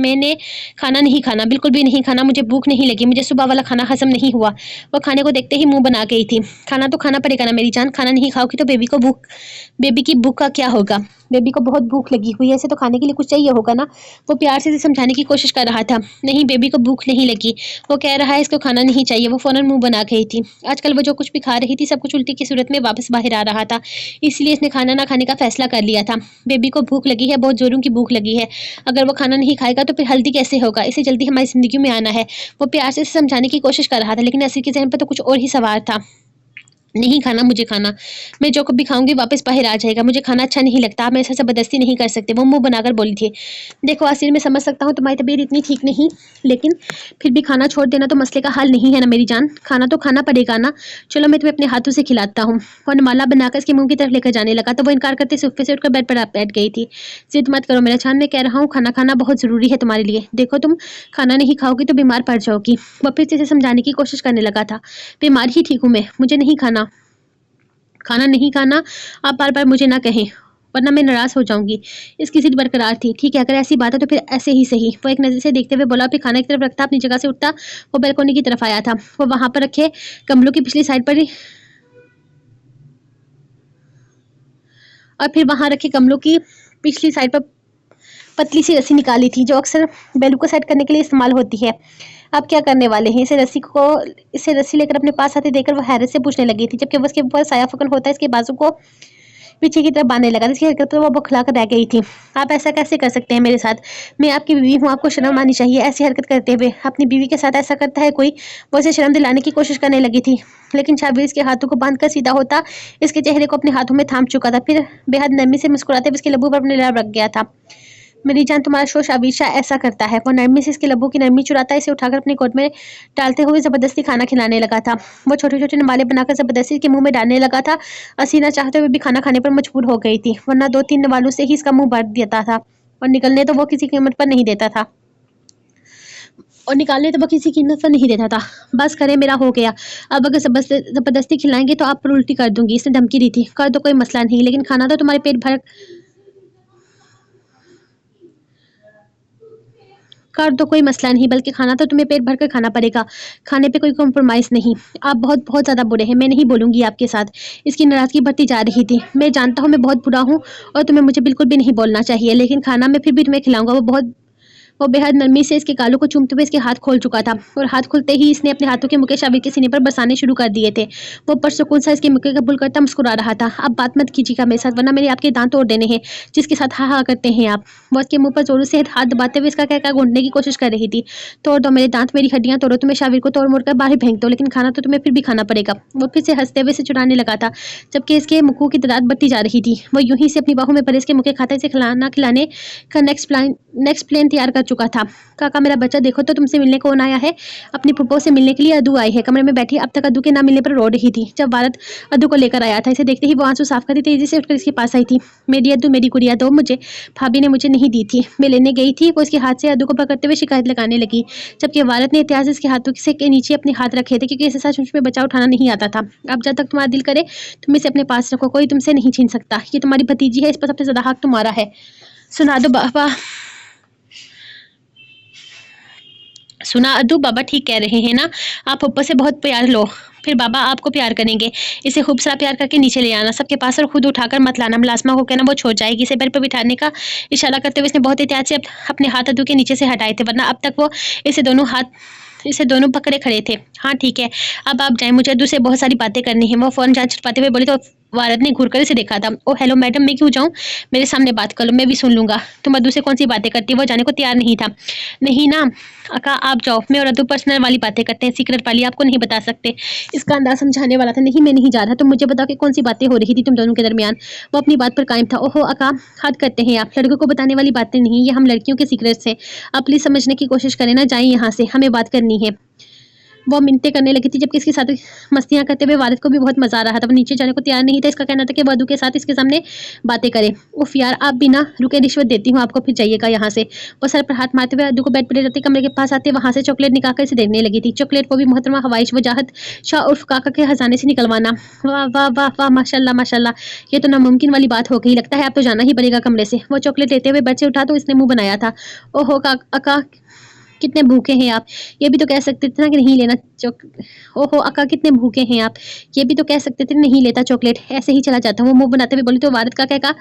मैंने खाना नहीं खाना, बिल्कुल भी नहीं खाना, मुझे भूख नहीं लगी, मुझे सुबह वाला खाना हजम नहीं हुआ। वो खाने को देखते ही मुंह बना गई थी। खाना तो खाना पड़ेगा ना मेरी जान, खाना नहीं खाओगी तो बेबी की भूख का क्या होगा? बेबी को बहुत भूख लगी हुई है, ऐसे तो खाने के लिए कुछ चाहिए होगा ना। वो प्यार से इसे समझाने की कोशिश कर रहा था। नहीं, बेबी को भूख नहीं लगी, वो कह रहा है इसको खाना नहीं चाहिए। वो फौरन मुंह बना गई थी। आजकल वो जो कुछ भी खा रही थी सब कुछ उल्टी की सूरत में वापस बाहर आ रहा था, इसलिए इसने खाना ना खाने का फैसला कर लिया था। बेबी को भूख लगी है, बहुत जोरों की भूख लगी है। अगर वो खाना नहीं खाएगा तो फिर हेल्दी कैसे होगा? इसे जल्दी हमारी जिंदगी में आना है। वो प्यार से इसे समझाने की कोशिश कर रहा था, लेकिन असर के जहन पर तो कुछ और ही सवार था। नहीं खाना, मुझे खाना, मैं जो कभी खाऊंगी वापस बाहर आ जाएगा, मुझे खाना अच्छा नहीं लगता, आप मेरे साथ ज़बरदस्ती नहीं कर सकते। वो मुंह बनाकर बोली थी। देखो आसिर, मैं समझ सकता हूँ तुम्हारी तबीयत इतनी ठीक नहीं, लेकिन फिर भी खाना छोड़ देना तो मसले का हल नहीं है ना मेरी जान। खाना तो खाना पड़ेगा ना, चलो मैं तुम्हें अपने हाथों से खिलाता हूँ। और नमाला बनाकर इसके मुंह की तरफ लेकर जाने लगा तो वो इनकार करते सोफे से उठकर बेड पर बैठ गई थी। जिद मत करो मेरा जान, मैं कह रहा हूँ खाना खाना बहुत ज़रूरी है तुम्हारे लिए। देखो तुम खाना नहीं खाओगी तो बीमार पड़ जाओगी। वो फिर से इसे समझाने की कोशिश करने लगा था। बीमार ही ठीक हूँ मैं, मुझे नहीं खाना, खाना नहीं खाना, आप बार बार मुझे ना कहें वरना मैं नाराज़ हो जाऊंगी। इसकी जिद बरकरार थी। ठीक है, अगर ऐसी बात है तो फिर ऐसे ही सही। वो एक नज़र से देखते हुए बोला, फिर खाने की तरफ रखता, अपनी जगह से उठता, वो बैल्कोनी की तरफ आया था। वो वहां पर रखे गमलों की पिछली साइड पर और फिर वहां रखे गमलों की पिछली साइड पर पतली सी रस्सी निकाली थी, जो अक्सर बैलू को सेट करने के लिए इस्तेमाल होती है। अब क्या करने वाले हैं? इसे रस्सी लेकर अपने पास आते देखकर वो हैरत से पूछने लगी थी, जबकि वो उसके ऊपर साया फकन होता है इसके बाजू को पीछे की तरफ बांधने लगा। इसकी हरकत पर वो बौखला कर रह गई थी। आप ऐसा कैसे कर सकते हैं मेरे साथ? मैं आपकी बीवी हूँ, आपको शर्म आनी चाहिए ऐसी हरकत करते हुए। अपनी बीवी के साथ ऐसा करता है कोई? वो इसे शर्म दिलाने की कोशिश करने लगी थी, लेकिन शाबिर इसके हाथों को बांधकर सीधा होता इसके चेहरे को अपने हाथों में थाम चुका था। फिर बेहद नरमी से मुस्कुराते हुए इसके लबों पर अपने लब रख गया था। मेरी जान, तुम्हारा शोर शाबिर ऐसा करता है। वो नरमी से इसके लबों की नरमी चुराता इसे उठाकर अपनी गोद में डालते हुए जबरदस्ती खाना खिलाने लगा था। वो छोटे छोटे नमाले बनाकर जबरदस्ती के मुंह में डालने लगा था। असीना चाहते हुए भी खाना खाने पर मजबूर हो गई थी, वरना 2-3 नवालों से ही इसका मुंह भर देता था, और निकलने तो वो किसी कीमत पर नहीं देता था और निकालने तो वो किसी कीमत पर नहीं देता था। बस करें, मेरा हो गया। अब अगर जबरदस्ती खिलाएंगे तो आप पर उल्टी कर दूंगी, इसने धमकी दी थी। कर दो, कोई मसला नहीं, लेकिन खाना तो तुम्हारे पेट भर कर दो, कोई मसला नहीं, बल्कि खाना तो तुम्हें पेट भर कर खाना पड़ेगा। खाने पे कोई कॉम्प्रोमाइज़ नहीं। आप बहुत बहुत ज़्यादा बुरे हैं, मैं नहीं बोलूँगी आपके साथ। इसकी नाराज़गी बढ़ती जा रही थी। मैं जानता हूँ मैं बहुत बुरा हूँ और तुम्हें मुझे बिल्कुल भी नहीं बोलना चाहिए, लेकिन खाना मैं फिर भी तुम्हें खिलाऊंगा। वो बेहद नरमी से इसके गालों को चूमते हुए इसके हाथ खोल चुका था और हाथ खुलते ही इसने अपने हाथों के मुक्के शाबिर के सीने पर बरसाने शुरू कर दिए थे। वो परसुकून सा इसके मुक्के कबूल करता मुस्कुरा रहा था। अब बात मत कीजिएगा मेरे साथ, वरना मेरे आपके दांत तोड़ देने हैं, जिसके साथ हा हा करते हैं आप। वो उसके मुंह पर जोरों से हाथ दबाते हुए इसका कहकर घूंटने की कोशिश कर रही थी। तोड़ दो मेरे दांत, मेरी हड्डियां तोड़ो, तुम्हें शाबिर को तोड़ मोड़ कर बाहर फेंक दो, लेकिन खाना तो तुम्हें फिर भी खाना पड़ेगा। वो फिर से हंसते हुए से चुराने लगा था, जबकि इसके मुक्कों की तादाद बढ़ती जा रही थी। वो यूं ही से अपनी बाहों में परे इसके मुक्के खाते से खिलाने का नेक्स्ट प्लान तैयार कर चुका था। काका मेरा बच्चा देखो तो तुमसे मिलने कौन आया है। अपनी फुप्पो से मिलने के लिए अद्दू आई है। कमरे में बैठी अब तक अद्दू के ना मिलने पर रो रही थी। जब भारत अद्दू को लेकर आया था, इसे देखते ही वो आंसू साफ करती तेजी से उठकर इसके पास आई थी। मेरी अद्दू, मेरी गुड़िया दो मुझे, भाभी ने मुझे नहीं दी थी, मैं लेने गई थी। वो इसके हाथ से अद्दू को पकड़ते हुए शिकायत लगाने लगी, जबकि भारत ने एहतियात से इसके हाथों से के नीचे अपने हाथ रखे थे, क्योंकि इसे सचमुच में बच्चा उठाना नहीं आता था। अब जब तक तुम्हारा दिल करे तुम इसे अपने पास रखो, कोई तुमसे नहीं छीन सकता। ये तुम्हारी भतीजी है, इस पर सबसे ज्यादा हक तुम्हारा है। सुना दो बाबा, सुना अद्दू, बाबा ठीक कह रहे हैं ना। आप ऊपर से बहुत प्यार लो, फिर बाबा आपको प्यार करेंगे। इसे खूब सारा प्यार करके नीचे ले आना सबके पास, और खुद उठाकर मत लाना। मुलाजमा को कहना वो छो जाएगी। इसे बेड पर बिठाने का इशारा करते हुए इसने बहुत एहतियात से अपने हाथ अद्दू के नीचे से हटाए थे, वरना अब तक वो इसे दोनों पकड़े खड़े थे। हाँ ठीक है, अब आप जाएं, मुझे अद्दू से बहुत सारी बातें करनी है। वो फौरन जान छुड़वाते हुए बोली तो वारद ने घूर कर इसे देखा था। ओ हेलो मैडम, मैं क्यों जाऊं, मेरे सामने बात कर लो, मैं भी सुन लूंगा। तुम अद्दू से कौन सी बातें करती, वो जाने को तैयार नहीं था। नहीं ना अका, आप जाओ, मैं और अद्दू पर्सनल वाली बातें करते हैं, सीक्रेट वाली आपको नहीं बता सकते। इसका अंदाज समझाने वाला था। नहीं मैं नहीं जा रहा, तुम मुझे बताओ कि कौन सी बातें हो रही थी तुम दोनों के दरमियान। वो अपनी बात पर कायम था। ओहो अका, हद करते हैं आप, लड़कों को बताने वाली बातें नहीं, ये हम लड़कियों के सीक्रेट्स हैं। आप प्लीज समझने की कोशिश करें ना, जाइए यहाँ से, हमें बात करनी है। वो मिन्नतें करने लगी थी, जबकि इसके साथ मस्तियां करते हुए वारिद को भी बहुत मजा आ रहा था। वो नीचे जाने को तैयार नहीं था। इसका कहना था कि वो अद्दू के साथ इसके सामने बातें करे। उफ यार, आप भी ना रुके, रिश्वत देती हूँ आपको, फिर जाइएगा यहाँ से। वो सर पर हाथ मारते हुए अद्दू को बेड पर ले जाते कमरे के पास आते वहां से चॉकलेट निकाल कर इसे देने लगी थी। चॉकलेट वो भी मोहतरमा हवाइश वजाहत शाह उर्फ काका के खजाने से निकलवाना। वाह वाह वाह वाह, माशाल्लाह माशाल्लाह, ये तो नामुमकिन वाली बात हो गई। लगता है आप तो जाना ही पड़ेगा कमरे से। वो चॉकलेट लेते हुए बच्चे उठा तो इसने मुंह बनाया था। ओहो अका, कितने भूखे हैं आप, ये भी तो कह सकते थे ना कि नहीं लेना ओहो अका, कितने भूखे हैं आप, ये भी तो कह सकते थे नहीं लेता चॉकलेट, ऐसे ही चला जाता हूँ। वो मुंह बनाते हुए बोली तो वारिद का कहका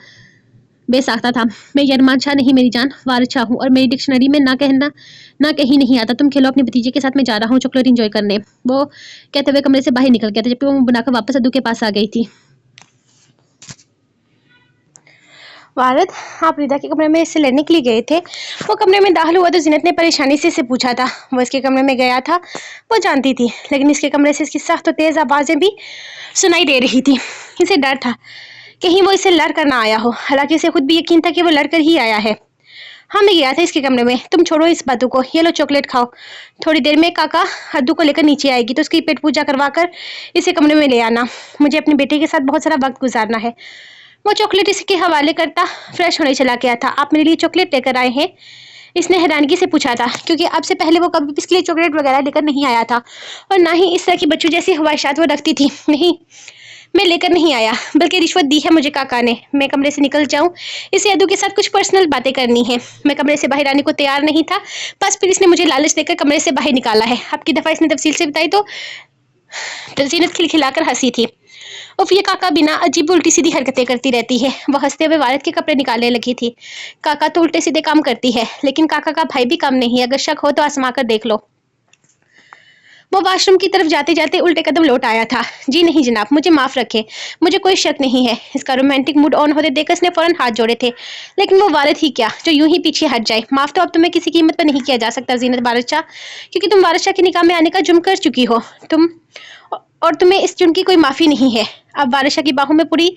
बेसाख्ता था। मैं यरमान शाह नहीं मेरी जान, वारिद शाह हूँ, और मेरी डिक्शनरी में ना कहना ना कहीं नहीं आता। तुम खेलो अपने भतीजे के साथ, मैं जा रहा हूँ चॉकलेट इंजॉय करने। वो कहते हुए कमरे से बाहर निकल गया था, जबकि वो मुंह बनाकर वापस अद्दू के पास आ गई थी। वारिद, आप रिदा के कमरे में इससे लड़ने के लिए गए थे। वो कमरे में दाखिल हुआ तो जीनत ने परेशानी से इसे पूछा था। वो इसके कमरे में गया था, वो जानती थी, लेकिन इसके कमरे से इसकी सख्त और तेज आवाजें भी सुनाई दे रही थी। इसे डर था कहीं वो इसे लड़ कर ना आया हो, हालांकि इसे खुद भी यकीन था कि वो लड़कर ही आया है। हाँ मैं गया था इसके कमरे में, तुम छोड़ो इस बातों को, ये लो चॉकलेट खाओ। थोड़ी देर में काका अद्दू को लेकर नीचे आएगी तो उसकी पेट पूजा करवा कर इसे कमरे में ले आना। मुझे अपने बेटे के साथ बहुत सारा वक्त गुजारना है। वो चॉकलेट इसके हवाले करता फ्रेश होने चला गया था। आप मेरे लिए चॉकलेट लेकर आए हैं, इसने हैरानगी से पूछा था, क्योंकि अब से पहले वो कभी इसके लिए चॉकलेट वगैरह लेकर नहीं आया था, और ना ही इस तरह की बच्चों जैसी ख्वाहिशात वो रखती थी। नहीं, मैं लेकर नहीं आया, बल्कि रिश्वत दी है मुझे काका ने। मैं कमरे से निकल जाऊं, इसे अद्दू के साथ कुछ पर्सनल बातें करनी है। मैं कमरे से बाहर आने को तैयार नहीं था, बस फिर इसने मुझे लालच देकर कमरे से बाहर निकाला है। अब की दफा इसने तफसील से बताई तो जीनत खिलखिलाकर हंसी थी। उफ, ये काका बिना अजीब उल्टी सीधी हरकतें करती रहती है। वह हंसते हुए वारिद के कपड़े निकालने लगी थी। काका तो उल्टे सीधे काम करती है, लेकिन काका का भाई भी कम नहीं है, अगर शक हो तो आजमा कर देख लो। वो वॉशरूम की तरफ जाते जाते उल्टे कदम लौट आया था। जी नहीं जनाब, मुझे माफ रखें, मुझे कोई शक नहीं है। इसका रोमांटिक मूड ऑन होते देखकर इसने फौरन हाथ जोड़े थे, लेकिन वो वारिद ही क्या जो यूं ही पीछे हट जाए। माफ तो अब तुम्हें किसी कीमत पर नहीं किया जा सकता जीनत वारिद शाह, क्योंकि तुम वारिद शाह के निकाह में आने का जुर्म कर चुकी हो। और तुम्हें इस जुर्म की कोई माफी नहीं है। अब वारिद शाह की बाहों में पूरी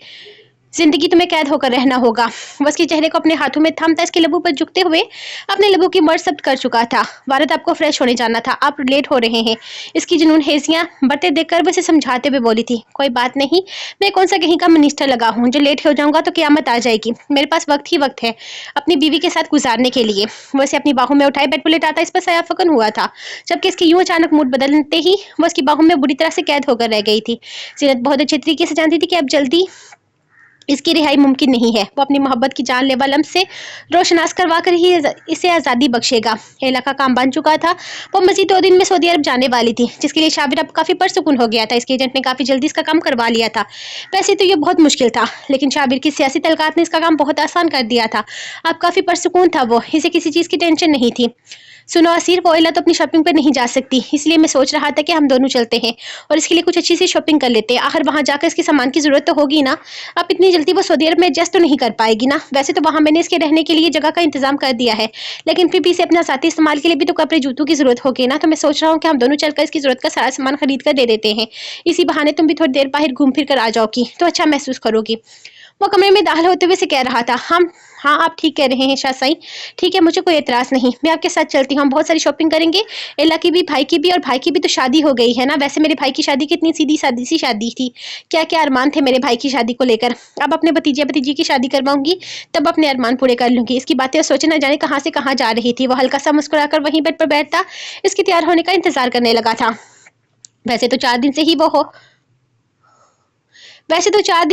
जिंदगी तुम्हें कैद होकर रहना होगा। वो उसके चेहरे को अपने हाथों में थामता इसके लबों पर झुकते हुए अपने लबों की मर्द जब्त कर चुका था। वारिद, आपको फ्रेश होने जाना था, आप लेट हो रहे हैं। इसकी जुनून हेजियां बढ़ते देखकर वो इसे समझाते हुए बोली थी, कोई बात नहीं, मैं कौन सा कहीं का मिनिस्टर लगा हूँ जो लेट हो जाऊंगा तो क्यामत आ जाएगी। मेरे पास वक्त ही वक्त है अपनी बीवी के साथ गुजारने के लिए। वो इसे अपनी बाहों में उठाए बेड पर लेटाता इस पर सयाफकन हुआ था, जबकि इसकी यूं अचानक मूड बदलते ही वो उसकी बाहों में बुरी तरह से कैद होकर रह गई थी। जीनत बहुत अच्छे तरीके से जानती थी कि अब जल्दी اس کی رہائی ممکن نہیں ہے۔ وہ اپنی محبت کی جان لیوا لمس سے روشناس کروا کر ہی اسے آزادی بخشے گا۔ ایلا کا کام بن چکا تھا۔ وہ مزید 2 دن میں سعودی عرب جانے والی تھی، جس کے لیے شابر اب کافی پرسکون ہو گیا تھا۔ اس کے ایجنٹ نے کافی جلدی اس کا کام کروا لیا تھا۔ ویسے تو یہ بہت مشکل تھا، لیکن شابر کی سیاسی تعلقات نے اس کا کام بہت آسان کر دیا تھا۔ اب کافی پرسکون تھا وہ، اسے کسی چیز کی ٹینشن نہیں تھی۔ سنو اسیر، وہ ایلا تو اپنی شاپنگ پر نہیں جا سکتی، اس لیے میں سوچ رہا تھا کہ ہم دونوں چلتے ہیں اور اس کے لیے کچھ اچھی سی شاپنگ کر لیتے ہیں۔ آخر وہاں جا کر اس کے سامان کی ضرورت تو ہوگی نا۔ اب اتنی جلدی وہ سعودی عرب میں ایڈجسٹ تو نہیں کر پائے گی نا۔ ویسے تو وہاں میں نے اس کے رہنے کے لیے جگہ کا انتظام کر دیا ہے، لیکن پھر بھی اسے اپنا ذاتی استعمال کے لیے بھی تو کپڑے جوتوں کی ضرورت ہوگی نا۔ تو میں سوچ رہا ہوں کہ ہم دونوں چل کر اس کی ضرورت کا سارا سامان خرید کر دے دیتے ہیں۔ اسی بہانے تم بھی تھوڑی دیر باہر گھوم پھر کر آ جاؤ گی تو اچھا محسوس کرو گی۔ وہ کمرے میں داخل ہوتے ہوئے سے کہہ رہا تھا، ہاں آپ ٹھیک کہہ رہے ہیں شاہ سائی، ٹھیک ہے، مجھے کوئی اعتراض نہیں، میں آپ کے ساتھ چلتی ہوں، ہم بہت ساری شاپنگ کریں گے۔ ایلا کی بھی، بھائی کی بھی، اور بھائی کی بھی تو شادی ہو گئی ہے نا۔ ویسے میرے بھائی کی شادی کتنی سیدھی سادی سی شادی تھی، کیا کیا ارمان تھے میرے بھائی کی شادی کو لے کر۔ اب اپنے بھتیجے بھتیجی کی شادی کرواؤں گی، تب اپنے ارمان پورے کر لوں گی۔ اس کی باتیں سوچے نہ جانے کہاں سے کہاں جا رہی تھی۔ وہ ہلکا سا مسکرا کر وہیں بیڈ پر بیٹھتا اس کے تیار ہونے کا انتظار کرنے لگا تھا۔ ویسے تو 4 دن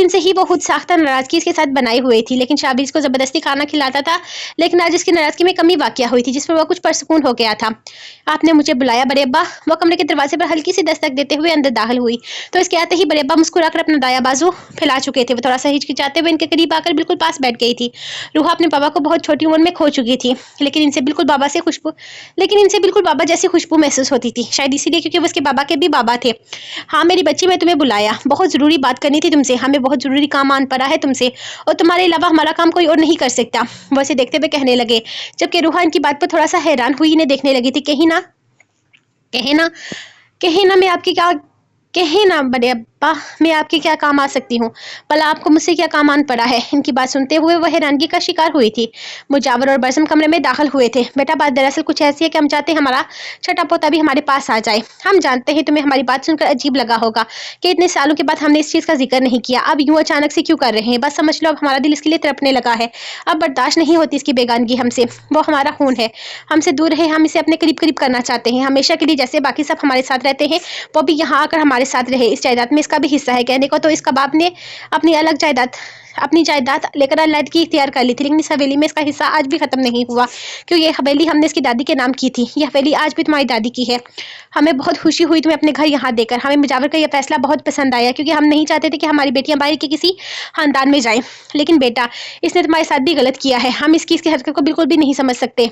سے ہی وہ خود ساختہ ناراضگی اس کے ساتھ بنائی ہوئی تھی، لیکن شابر اس کو زبردستی کھانا کھلاتا تھا۔ لیکن آج اس کی ناراضگی میں کمی واقع ہوئی تھی، جس پر وہ کچھ پرسکون ہو گیا تھا۔ آپ نے مجھے بلایا بڑے ابا؟ وہ کمرے کے دروازے پر ہلکی سی دستک دیتے ہوئے اندر داخل ہوئی تو اس کے آتے ہی بڑے ابا مسکرا کر اپنا دایاں بازو پھیلا چکے تھے۔ وہ تھوڑا سا ہچکچاتے ہوئے ان کے قریب آ کر بالکل پاس بیٹھ گئی تھی۔ روحا اپنے بابا کو بہت چھوٹی عمر میں کھو چکی تھی، لیکن ان سے بالکل بابا جیسی خوشبو محسوس ہوتی تھی، شاید اسی لیے کیونکہ وہ اس کے بابا کے بھی بابا تھے۔ ہاں میری بچی، میں تمہیں بلایا، بہت ضروری بات کرنی تھی تم سے، ہمیں بہت ضروری کام آن پڑا ہے تم سے، اور تمہارے علاوہ ہمارا کام کوئی اور نہیں کر سکتا۔ وہ اسے دیکھتے ہوئے کہنے لگے، جبکہ روحا ان کی بات پر تھوڑا سا حیران ہوئی انہیں دیکھنے لگی تھی۔ کہیں نہ بڑے ابا، میں آپ کے کیا کام آ سکتی ہوں؟ بھلا آپ کو مجھ سے کیا کام آن پڑا ہے؟ ان کی بات سنتے ہوئے وہ حیرانگی کا شکار ہوئی تھی۔ مجاور اور بزم کمرے میں داخل ہوئے تھے۔ بیٹا، بات دراصل کچھ ایسی ہے کہ ہم چاہتے ہیں ہمارا چھٹا پوتا بھی ہمارے پاس آ جائے۔ ہم جانتے ہیں تمہیں ہماری بات سن کر عجیب لگا ہوگا کہ اتنے سالوں کے بعد ہم نے اس چیز کا ذکر نہیں کیا، اب یوں اچانک سے کیوں کر رہے ہیں؟ بس سمجھ لو اب ہمارا دل اس کے لیے تڑپنے لگا ہے، اب برداشت نہیں ہوتی اس کی بیگانگی ہم سے۔ وہ ہمارا خون ہے، ہم سے دور رہے، ہم اسے اپنے قریب کرنا چاہتے ہیں، ہمیشہ کے لیے، جیسے باقی سب ہمارے ساتھ رہتے ہیں وہ بھی یہاں آ کر ہمارے ساتھ رہے۔ اس جائیداد میں اس کا بھی حصہ ہے، کہنے کو تو اس کا باپ نے اپنی جائیداد لے کر علیحدگی اختیار کر لی تھی، لیکن اس حویلی میں اس کا حصہ آج بھی ختم نہیں ہوا، کیوں یہ حویلی ہم نے اس کی دادی کے نام کی تھی، یہ حویلی آج بھی تمہاری دادی کی ہے۔ ہمیں بہت خوشی ہوئی تمہیں اپنے گھر یہاں دے کر، ہمیں مجاور کا یہ فیصلہ بہت پسند آیا، کیونکہ ہم نہیں چاہتے تھے کہ ہماری بیٹیاں باہر کے کسی خاندان میں جائیں، لیکن بیٹا اس نے تمہارے ساتھ بھی غلط کیا ہے، ہم اس کی حرکت کو بالکل بھی نہیں سمجھ سکتے،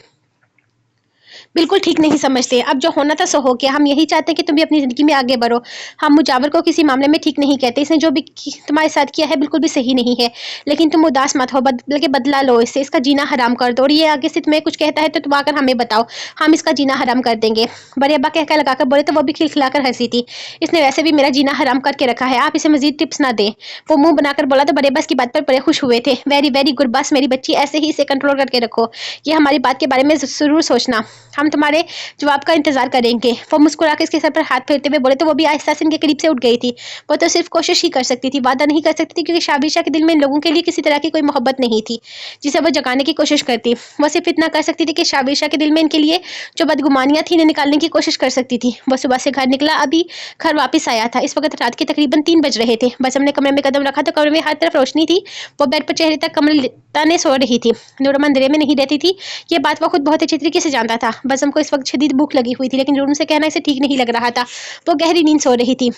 بالکل ٹھیک نہیں سمجھتے۔ اب جو ہونا تھا سو ہو گیا، ہم یہی چاہتے ہیں کہ تم بھی اپنی زندگی میں آگے بڑھو۔ ہم مجاور کو کسی معاملے میں ٹھیک نہیں کہتے، اس نے جو بھی تمہارے ساتھ کیا ہے بالکل بھی صحیح نہیں ہے، لیکن تم اداس مت ہو، بلکہ بدلہ لو اس سے، اس کا جینا حرام کر دو، اور یہ آگے سے تمہیں کچھ کہتا ہے تو تم آ کر ہمیں بتاؤ، ہم اس کا جینا حرام کر دیں گے۔ بڑے ابا کہہ لگا کر بولے تو وہ بھی کھلکھلا کر ہنسی تھی، اس نے ویسے بھی میرا جینا حرام کر کے رکھا ہے، آپ اسے مزید ٹپس نہ دیں۔ وہ منہ بنا کر بولا تو بڑے ابا اس کی بات پر بڑے خوش ہوئے تھے۔ ویری ویری گڈ، بس میری بچی ایسے ہی اسے کنٹرول کر کے رکھو، یہ ہماری بات کے بارے میں ضرور سوچنا، ہم تمہارے جواب کا انتظار کریں گے۔ وہ مسکرا کے اس کے سر پر ہاتھ پھیرتے ہوئے بولے تو وہ بھی آہستہ سے ان کے قریب سے اٹھ گئی تھی۔ وہ تو صرف کوشش ہی کر سکتی تھی، وعدہ نہیں کر سکتی تھی، کیونکہ شابر شاہ کے دل میں ان لوگوں کے لیے کسی طرح کی کوئی محبت نہیں تھی جسے وہ جگانے کی کوشش کرتی۔ وہ صرف اتنا کر سکتی تھی کہ شابر شاہ کے دل میں ان کے لیے جو بدگمانیاں تھیں انہیں نکالنے کی کوشش کر سکتی تھی۔ وہ صبح سے گھر نکلا، ابھی گھر واپس آیا تھا، اس وقت رات کے تقریباً 3 بج رہے تھے۔ بس ہم نے کمرے میں قدم رکھا تو کمرے میں ہر طرف روشنی تھی، وہ بیڈ پر چہرے تک کمر تانے سو رہی تھی۔ نورم اندھیرے میں نہیں رہتی تھی، یہ بات وہ خود بہت اچھی طریقے سے جانتا تھا۔ بزم کو اس وقت شدید بھوک لگی ہوئی تھی، لیکن نورم سے کہنا اسے ٹھیک نہیں لگ رہا تھا، وہ گہری نیند سو رہی تھی۔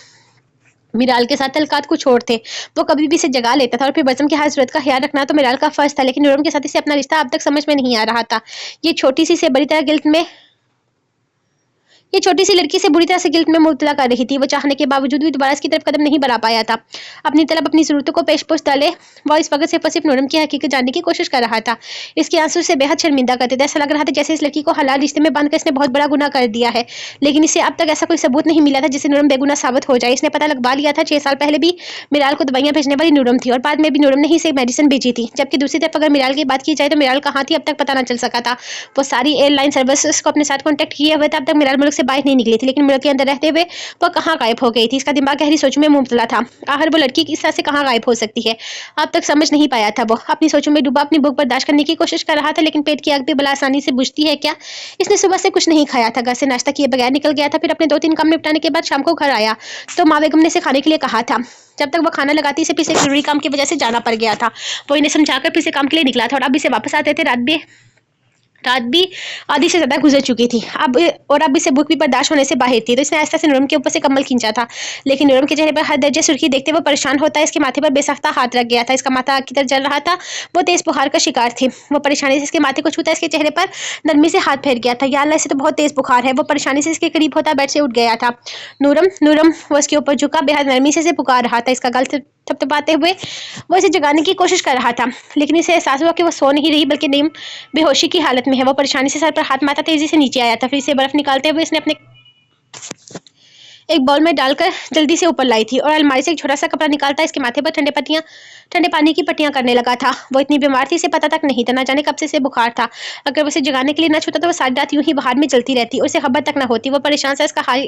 میرال کے ساتھ تعلقات کچھ اور تھے، وہ کبھی بھی اسے جگا لیتا تھا، اور پھر بزم کی ہر ضرورت کا خیال رکھنا تو میرال کا فرض تھا، لیکن نورم کے ساتھ اسے اپنا رشتہ اب تک سمجھ میں نہیں آ رہا تھا۔ یہ چھوٹی سی لڑکی سے بری طرح سے گلٹ میں مبتلا کر رہی تھی، وہ چاہنے کے باوجود بھی دوبارہ اس کی طرف قدم نہیں بڑھا پایا تھا۔ اپنی طلب، اپنی ضرورتوں کو پیش پوش ڈالے وہ اس وقت صرف اور صرف نورم کی حقیقت جاننے کی کوشش کر رہا تھا۔ اس کے آنسو سے بے حد شرمندہ کرتے تھے، ایسا لگ رہا تھا جیسے اس لڑکی کو حلال رشتے میں باندھ کر اس نے بہت بڑا گناہ کر دیا ہے، لیکن اسے اب تک ایسا کوئی ثبوت نہیں ملا تھا جس سے نورم بے گناہ ثابت ہو جائے۔ اس نے پتہ لگوا لیا تھا 6 سال پہلے بھی میرال کو دوائیاں بھیجنے والی نورم تھی، اور بعد میں بھی نورم نے ہی اسے میڈیسن بھیجی تھی، جبکہ دوسری طرف اگر میرال کی بات کی جائے تو میرال کہاں تھی اب تک پتہ نہ چل سکا تھا۔ وہ ساری ایئر لائن سروسز کو اپنے ساتھ کانٹیکٹ کیے ہوئے تھا، اب تک میرال ملک سے से बाहर नहीं निकली थी, लेकिन मिरर के अंदर रहते हुए वो कहाँ गायब हो गई थी। इसका दिमाग गहरी सोचों में मुब्तला था। आखिर वो लड़की इस तरह से कहाँ गायब हो सकती है, अब तक समझ नहीं पाया था। वो अपनी सोचों में डूबा अपनी भूख बर्दाश्त करने की कोशिश कर रहा था, लेकिन पेट की आग भी बड़ा आसानी से बुझती है क्या। इसने सुबह से कुछ नहीं खाया था, घर से नाश्ता किए बगैर निकल गया था। फिर अपने 2-3 काम निपटाने के बाद शाम को घर आया तो माँ बेगम ने इसे खाने के लिए कहा था। जब तक वो खाना लगाती इसे फिर से जरूरी काम की वजह से जाना पड़ गया था। वो इन्हें समझाकर फिर से काम के लिए निकला था और अब इसे वापस आते थे रात भी आधी से ज्यादा गुजर चुकी थी। अब इसे भूख भी बर्दाश्त होने से बाहर थी, तो इसने आहिस्ता से नूरम के ऊपर से कम्बल खींचा था, लेकिन नूरम के चेहरे पर हर दर्जे सुर्खी देखते वो परेशान होता है। इसके माथे पर बेसाख्ता हाथ रख गया था, इसका माथा आग की तरह जल रहा था। वो तेज बुखार का शिकार थी। वो परेशानी से इसके माथे को छूता, इसके चेहरे पर नरमी से हाथ फेर गया था। या अल्लाह, इसे तो बहुत तेज बुखार है। वो परेशानी से इसके करीब होता बेड से उठ गया था। नूरम नूरम वो इसके ऊपर झुका, बेहद नरमी से इसे पुकार रहा था। इसका गल थपथपाते हुए वो इसे जगाने की कोशिश कर रहा था, लेकिन इसे एहसास हुआ कि वो सो नहीं रही बल्कि नीम बेहोशी की हालत में है। वो परेशानी से सर पर हाथ मारता तेजी से नीचे आया था। फिर इसे बर्फ निकालते हुए इसने अपने एक बाउल में डालकर जल्दी से ऊपर लाई थी और अलमारी से एक छोटा सा कपड़ा निकालता इसके माथे पर ठंडे पानी की पट्टियां करने लगा था। वो इतनी बीमार थी इसे पता तक नहीं था, ना जाने कब से इसे बुखार था। अगर वो इसे जगाने के लिए ना छूता तो वो सारी रात यूं ही बाहर में जलती रहती और उसे खबर तक ना होती। वो परेशान से इसका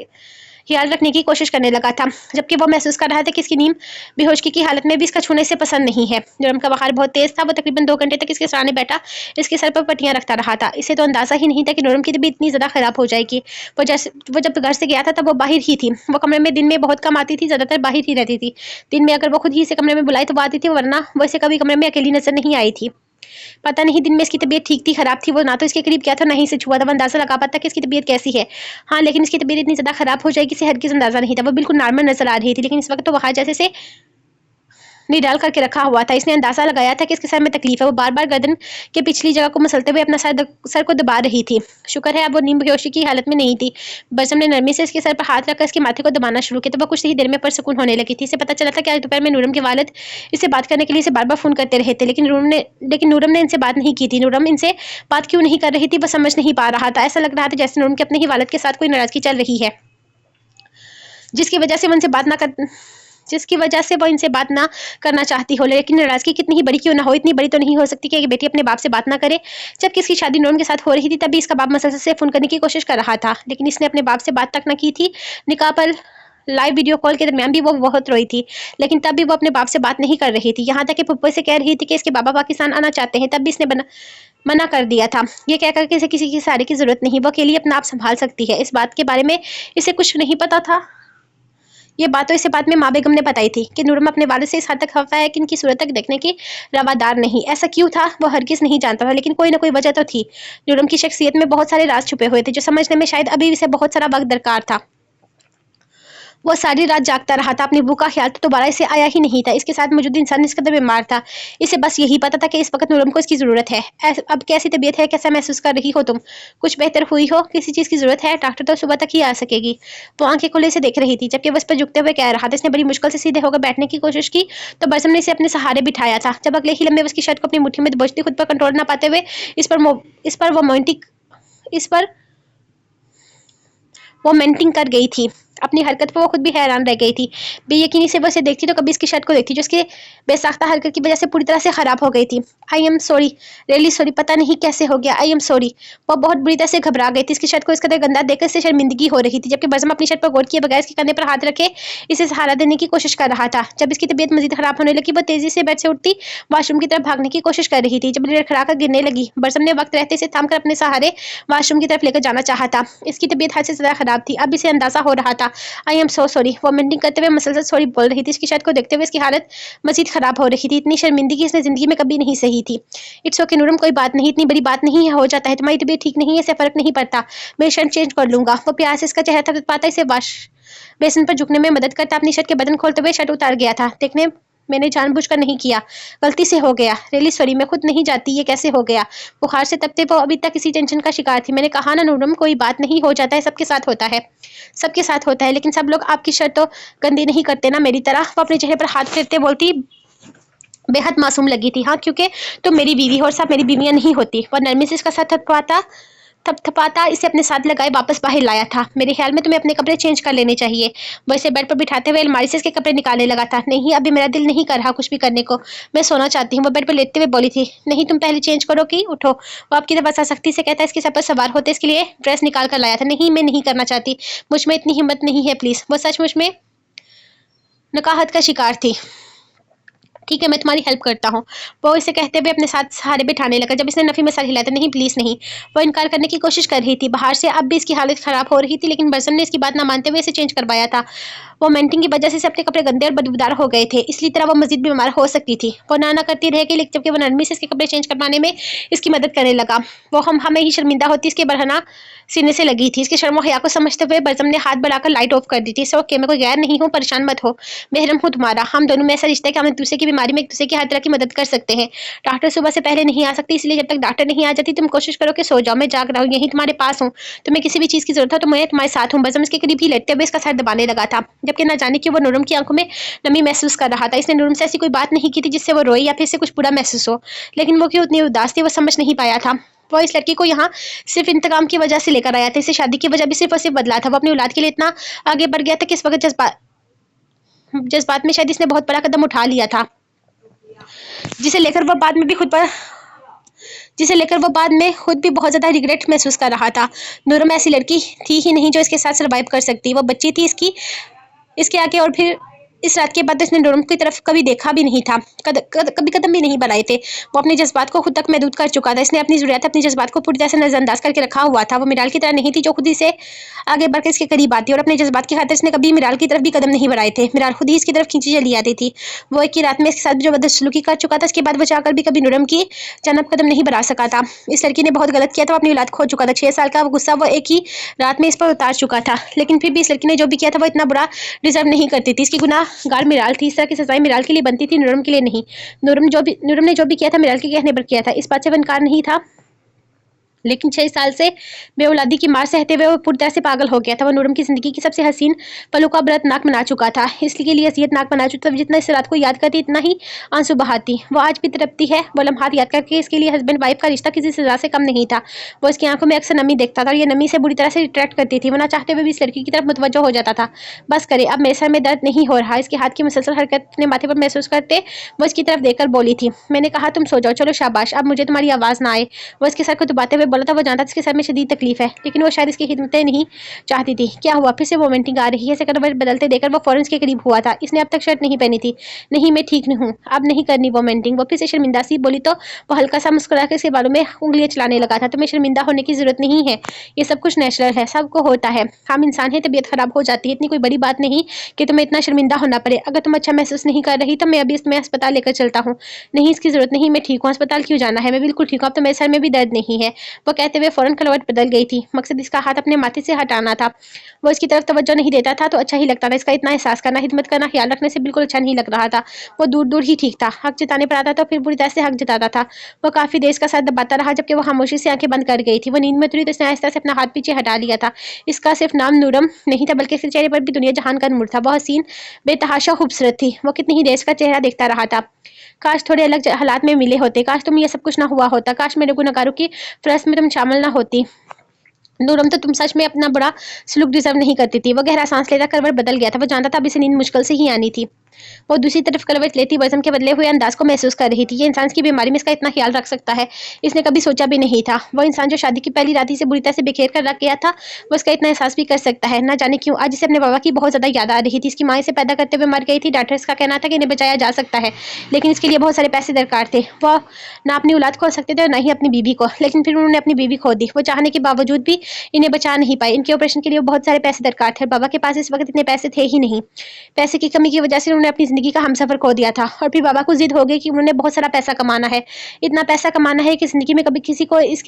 ख्याल रखने की कोशिश करने लगा था, जबकि वो महसूस कर रहा था कि इसकी नींद बेहोशगी की हालत में भी इसका छूने से पसंद नहीं है। नूरम का बुखार बहुत तेज था। वो तकरीबन 2 घंटे तक इसके सामने बैठा इसके सर पर पट्टियां रखता रहा था। इसे तो अंदाजा ही नहीं था कि नूरम की तबीयत इतनी ज्यादा खराब हो जाएगी। वो जब घर से गया था तब वो बाहर ही थी। वो कमरे में दिन में बहुत कम आती थी, ज्यादातर बाहर ही रहती थी। दिन में अगर वो खुद ही इसे कमरे में बुलाई तो वो आती थी, वरना वो इसे कभी कमरे में अकेली नजर नहीं आई थी। पता नहीं दिन में इसकी तबीयत ठीक थी खराब थी। वो ना तो इसके करीब गया था ना ही इसे छुआ था। वो अंदाजा लगा पाता कि इसकी तबीयत कैसी है। हाँ, लेकिन इसकी तबीयत इतनी ज्यादा खराब हो जाएगी इसे हरगिज़ अंदाजा नहीं था। वो बिल्कुल नॉर्मल नजर आ रही थी, लेकिन इस वक्त तो वहां जैसे से निडाल करके रखा हुआ था। इसने अंदाजा लगाया था कि इसके सर में तकलीफ है। वो बार बार गर्दन के पिछली जगह को मसलते हुए अपना सर को दबा रही थी। शुक्र है अब वो नींद बेहोशी की हालत में नहीं थी। बरसम ने नरमी से इसके सर पर हाथ रखकर इसके माथे को दबाना शुरू किया तो वो कुछ ही देर में परसकून होने लगी थी। इसे पता चला था कि आज दोपहर में नूरम के वालिद इससे बात करने के लिए इसे बार बार फोन करते रहे थे, लेकिन नूरम ने इनसे बात नहीं की थी। नूरम इनसे बात क्यों नहीं कर रही थी वो समझ नहीं पा रहा था। ऐसा लग रहा था जैसे नूरम के अपने ही वालिद के साथ कोई नाराजगी चल रही है, जिसकी वजह से वो इनसे बात ना करना चाहती हो। लेकिन नाराजगी कितनी ही बड़ी क्यों ना हो, इतनी बड़ी तो नहीं हो सकती कि एक बेटी अपने बाप से बात ना करे। जब किसकी शादी नूरम के साथ हो रही थी तभी इसका बाप मसलसल से फोन करने की कोशिश कर रहा था, लेकिन इसने अपने बाप से बात तक ना की थी। निकाह पर लाइव वीडियो कॉल के दरमियान भी वो बहुत रोई थी, लेकिन तब भी वो अपने बाप से बात नहीं कर रही थी। यहाँ तक कि पप्पू से कह रही थी कि इसके बाबा पाकिस्तान आना चाहते हैं, तब भी इसने मना कर दिया था, ये कहकर कि इसे किसी की सहारे की जरूरत नहीं, वो अकेली अपना आप संभाल सकती है। इस बात के बारे में इसे कुछ नहीं पता था। ये बात तो इसे बाद में माँ बेगम ने बताई थी कि नूरम अपने वालिद से इस हद तक खफा है कि इनकी सूरत तक देखने की रवादार नहीं। ऐसा क्यों था वो हरगिज नहीं जानता था, लेकिन कोई ना कोई वजह तो थी। नूरम की शख्सियत में बहुत सारे राज छुपे हुए थे जो समझने में शायद अभी इसे बहुत सारा वक्त दरकार था। वो सारी रात जागता रहा था। अपनी बुक का ख्याल तो दोबारा इसे आया ही नहीं था। इसके साथ मौजूद इंसान इस कदर बीमार था, इसे बस यही पता था कि इस वक्त नूरम को इसकी जरूरत है। अब कैसी तबीयत है, कैसा महसूस कर रही हो तुम? कुछ बेहतर हुई हो? किसी चीज की जरूरत है? डॉक्टर तो सुबह तक ही आ सकेगी। वो आंखें खुले से देख रही थी, जबकि वो इस पर झुकते हुए कह रहा था। इसने बड़ी मुश्किल से सीधे होकर बैठने की कोशिश की तो बरसम ने इसे अपने सहारे बिठाया था। जब अगले ही लम्हे उसकी शर्ट को अपनी मुट्ठी में दबोचती खुद पर कंट्रोल न पाते हुए वो मेंटिंग कर गई थी। अपनी हरकत पर वो खुद भी हैरान रह गई थी। बेयकीनी से वो इसे देखती तो कभी इसकी शर्ट को देखती जो उसके बेसाख्ता हरकत की वजह से पूरी तरह से खराब हो गई थी। I am sorry, really sorry, पता नहीं कैसे हो गया, आई एम सॉरी। वो बहुत बुरी तरह से घबरा गई थी। इसकी शर्ट को इस कदर गंदा देखकर इसे शर्मिंदगी हो रही थी, जबकि बरसम अपनी शर्ट पर गौर किए बगैर इसके कंधे पर हाथ रखे इसे सहारा देने की कोशिश कर रहा था। जब इसकी तबीयत मजीद खराब होने लगी वो तेजी से बेड से उठती वॉशरूम की तरफ भागने की कोशिश कर रही थी। जब लड़खड़ा कर गिरने लगी, बरसम ने वक्त रहते इसे थाम कर अपने सहारे वॉशरूम की तरफ लेकर जाना चाहा था। इसकी तबीयत हद से ज्यादा खराब थी। अब इसे अंदाजा हो रहा था। आई एम सो सॉरी, वो मेंटिंग करते हुए मसलसल सॉरी बोल रही थी। इसकी शर्ट को देखते हुए इसकी हालत मजीद खराब हो रही थी। इतनी शर्मिंदगी इसने जिंदगी में कभी नहीं सही थी। इट्स ओके नूरम, कोई बात नहीं, इतनी बड़ी बात नहीं है, हो जाता है, तुम्हारी तबीयत ठीक नहीं है, इससे फर्क नहीं पड़ता, मैं शर्ट चेंज कर लूंगा। वो प्यार से इसका चेहरा थपथपाता इसे वाश बेसिन पर झुकने में मदद करता अपनी शर्ट के बटन खोलते हुए शर्ट उतार गया था। देखने मैंने जानबूझकर नहीं किया, गलती से हो गया, रियली सॉरी, मैं खुद नहीं जाती ये कैसे हो गया। बुखार से तपते वो अभी तक इसी टेंशन का शिकार थी। मैंने कहा ना नूरम, कोई बात नहीं, हो जाता है, सबके साथ होता है, सबके साथ होता है, लेकिन सब लोग आपकी शर्ट तो गंदी नहीं करते ना मेरी तरह। वो अपने चेहरे पर हाथ फेरते बोलती बेहद मासूम लगी थी। हाँ, क्योंकि तुम मेरी बीवी हो और सब मेरी बीवियां नहीं होती। वो नरमी से इसका सर थपथपाता थपथपाता इसे अपने साथ लगाए वापस बाहर लाया था। मेरे ख्याल में तुम्हें अपने कपड़े चेंज कर लेने चाहिए। वो इसे बेड पर बिठाते हुए अलमारी से इसके कपड़े निकालने लगा था। नहीं, अभी मेरा दिल नहीं कर रहा कुछ भी करने को, मैं सोना चाहती हूँ, वो बेड पर लेटते हुए बोली थी। नहीं, तुम पहले चेंज करो कि उठो। वो आपकी तरफ सख्ती से कहता है इसके सर पर सवार होते इसके लिए ड्रेस निकाल कर लाया था। नहीं, मैं नहीं करना चाहती, मुझ में इतनी हिम्मत नहीं है, प्लीज। वो सचमुच में नकाहत का शिकार थी। ठीक है, मैं तुम्हारी हेल्प करता हूँ। वो इसे कहते हुए अपने साथ सहारे बिठाने लगा। जब इसने नफी में सर हिलाया था, नहीं प्लीज नहीं। वो इनकार करने की कोशिश कर रही थी बाहर से, अब भी इसकी हालत खराब हो रही थी, लेकिन बरसम ने इसकी बात ना मानते हुए इसे चेंज करवाया था। वो मेंटिंग की वजह से अपने कपड़े गंदे और बदबूदार हो गए थे, इसलिए तरह वो मजीद बीमार हो सकती थी। वो ना करती रह गई, लेकिन जबकि वो नरमी से इसके कपड़े चेंज करवाने में इसकी मदद करने लगा, वो हमें ही शर्मिंदा होती इसके बरहना सीने से लगी थी। इसके शर्म हया को समझते हुए बरसम ने हाथ बढ़ाकर लाइट ऑफ कर दी थी। सो ओके, मैं कोई गैर नहीं हूँ, परेशान मत हो, महरम हूँ तुम्हारा। हम दोनों में ऐसा रिश्ता है कि हम एक दूसरे की बीमारी में एक दूसरे की हर तरह की मदद कर सकते हैं। डॉक्टर सुबह से पहले नहीं आ सकती, इसलिए जब तक डॉक्टर नहीं आ जाती तुम कोशिश करो कि सो जाओ। मैं जाग रहा हूँ, यही तुम्हारे पास हूँ, तुम्हें किसी भी चीज की जरूरत हो तो मैं तुम्हारे साथ हूँ। बरसम इसके करीब ही लेटते हुए इसका सर दबाने लगा था, जबकि न जाने कि वो नूरम की आंखों में नमी महसूस कर रहा था। इसने नूरम से ऐसी कोई बात नहीं की थी जिससे वो रोए या फिर से कुछ बुरा महसूस हो, लेकिन वो क्यों उतनी उदास थी वो समझ नहीं पाया था। वो इस लड़की को यहाँ सिर्फ इंतकाम की वजह से लेकर आया था, इसे शादी की वजह भी सिर्फ और सिर्फ बदला था। वो अपनी औलाद के लिए इतना आगे बढ़ गया था कि इस वक्त जज्बात में शायद इसने बहुत बड़ा कदम उठा लिया था, जिसे लेकर वो बाद में भी खुद भी बहुत ज्यादा रिग्रेट महसूस कर रहा था। नूरम ऐसी लड़की थी ही नहीं जो इसके साथ सर्वाइव कर सकती। वो बच्ची थी इसके आगे, और फिर इस रात के बाद इसने नूरम की तरफ कभी देखा भी नहीं था, कभी कदम भी नहीं बढ़ाए थे। वो अपने जज्बात को खुद तक महदूद कर चुका था। इसने अपनी जरूरत अपने जज्बात को पूरी तरह से नजरअंदाज करके रखा हुआ था। वो मिराल की तरह नहीं थी जो खुद इसे आगे बढ़कर इसके करीब आती, और अपने जज्बात की खातिर इसने कभी मिराल की तरफ भी कदम नहीं बढ़ाए थे। मिराल खुद ही इसकी तरफ खींची चली आती थी। वो एक ही रात में इसके साथ जो बदसलूकी कर चुका था, इसके बाद वो चाहकर भी कभी नूरम की जानब कदम नहीं बढ़ा सका था। इस लड़की ने बहुत गलत किया था, अपनी औलाद खो चुका था। 6 साल का वो गुस्सा वो एक ही रात में इस पर उतार चुका था, लेकिन फिर भी इस लड़की ने जो भी किया था वो इतना बुरा डिजर्व नहीं करती थी। इसकी गुनाहगार मिराल थी, इस तरह की सजाएं मिराल के लिए बनती थी, नूरम के लिए नहीं। नूरम ने जो भी किया था मिराल के कहने पर किया था, इस बात से वो इनकार नहीं था, लेकिन 6 साल से बेऔलादी की मार सहते हुए वो पूरी तरह से पागल हो गया था। वो नूरम की जिंदगी की सबसे हसीन पलों का व्रतनाक बना चुका था, इसलिए लिए असियतनाक बना चुका था। जितना इस रात को याद करती इतना ही आंसू बहाती। वो आज भी तड़पती है वो लम्हात याद करके। इसके लिए हस्बैंड वाइफ का रिश्ता किसी सजा से कम नहीं था। वो इसकी आंखों में अक्सर नमी देखता था, और ये नमी से बुरी तरह से रिट्रैक्ट करती थी। वो ना चाहते हुए भी इस लड़की की तरफ मुतवज्जो हो जाता था। बस करे, अब मेरे सर में दर्द नहीं हो रहा। इसके हाथ की मुसलसल हरकत अपने माथे पर महसूस करते वो इसकी तरफ देखकर बोली थी, मैंने कहा तुम सो जाओ, चलो शाबाश, अब मुझे तुम्हारी आवाज ना आए। वो इसके सर को दबाते हुए बोला था। वो जानता था इसके सर में शदीद तकलीफ है, लेकिन वो शायद इसकी खिदमतें नहीं चाहती थी। क्या हुआ, फिर से वोमिटिंग आ रही है? करवट बदलते देखकर वो फौरन के करीब हुआ था। इसने अब तक शर्ट नहीं पहनी थी। नहीं, मैं ठीक नहीं हूँ, अब नहीं करनी वोमिटिंग। वो फिर से शर्मिंदा सी बोली तो वो हल्का सा मुस्कुरा कर इसके बालों में उंगलियां चलाने लगा था। तुम्हें शर्मिंदा होने की जरूरत नहीं है, ये सब कुछ नेचुरल है, सबको होता है। हम इंसान है, तबीयत खराब हो जाती है, इतनी कोई बड़ी बात नहीं कि तुम्हें इतना शर्मिंदा होना पड़े। अगर तुम अच्छा महसूस नहीं कर रही तो मैं अभी इसमें अस्पताल लेकर चलता हूँ। नहीं, इसकी जरूरत नहीं, मैं ठीक हूँ, अस्पताल क्यों जाना है, मैं बिल्कुल ठीक हूँ, अब तो मेरे सर में भी दर्द नहीं है। वो कहते हुए फौरन करवट बदल गई थी। मकसद इसका हाथ अपने माथे से हटाना था। वो इसकी तरफ तवज्जो नहीं देता था तो अच्छा ही लगता था। इसका इतना एहसास करना, हिदमत करना, ख्याल रखने से बिल्कुल अच्छा नहीं लग रहा था। वो दूर दूर ही ठीक था। हक जताने पर आता तो फिर बुरी तरह से हक जताता था। वो काफी देर इसका साथ दबाता रहा, जबकि वो खामोशी से आंखें बंद कर गई थी। वो नींद में उतरी तो इसने आहिस्ता से अपना हाथ पीछे हटा लिया था। इसका सिर्फ नाम नूरम नहीं था, बल्कि इसके चेहरे पर भी दुनिया जहान का नूर था। वो हसीन बेतहाशा खूबसूरत थी। वो कितनी ही देर इसका चेहरा देखता रहा था। काश थोड़े अलग हालात में मिले होते, काश तुम ये सब कुछ ना हुआ होता, काश मेरे गुनहगारों की फहरिस्त में तुम शामिल ना होती। नूरम, तो तुम सच में अपना बड़ा सलूक डिजर्व नहीं करती थी। वो गहरा सांस लेता करवट बदल गया था। वो जानता था अब इसे नींद मुश्किल से ही आनी थी। वो दूसरी तरफ करवट लेती बरसम के बदले हुए अंदाज को महसूस कर रही थी। ये इंसान की बीमारी में इसका इतना ख्याल रख सकता है, इसने कभी सोचा भी नहीं था। वो इंसान जो शादी की पहली रात ही से बुरी तरह से बिखेर कर रख गया था, वो इसका इतना एहसास भी कर सकता है। ना जाने क्यों आज इसे अपने बाबा की बहुत ज्यादा याद आ रही थी। इसकी माँ इसे पैदा करते हुए मर गई थी। डॉक्टर्स का कहना था कि इन्हें बचाया जा सकता है, लेकिन इसके लिए बहुत सारे पैसे दरकार थे। वो ना अपनी औलाद खो सकते थे और ना ही अपनी बीवी को, लेकिन फिर उन्होंने अपनी बीवी खो दी। वो चाहने के बावजूद भी इन्हें बचा नहीं पाए। इनके ऑपरेशन के लिए बहुत सारे पैसे दरकार थे। बाबा के पास इस वक्त इतने पैसे थे ही नहीं। पैसे की कमी की वजह से उन्होंने अपनी जिंदगी का हमसफर खो दिया था, और फिर बाबा को जिद हो गई कि उन्होंने बहुत सारा पैसा कमाना है, इतना पैसा कमाना है कि जिंदगी में कभी किसी को इस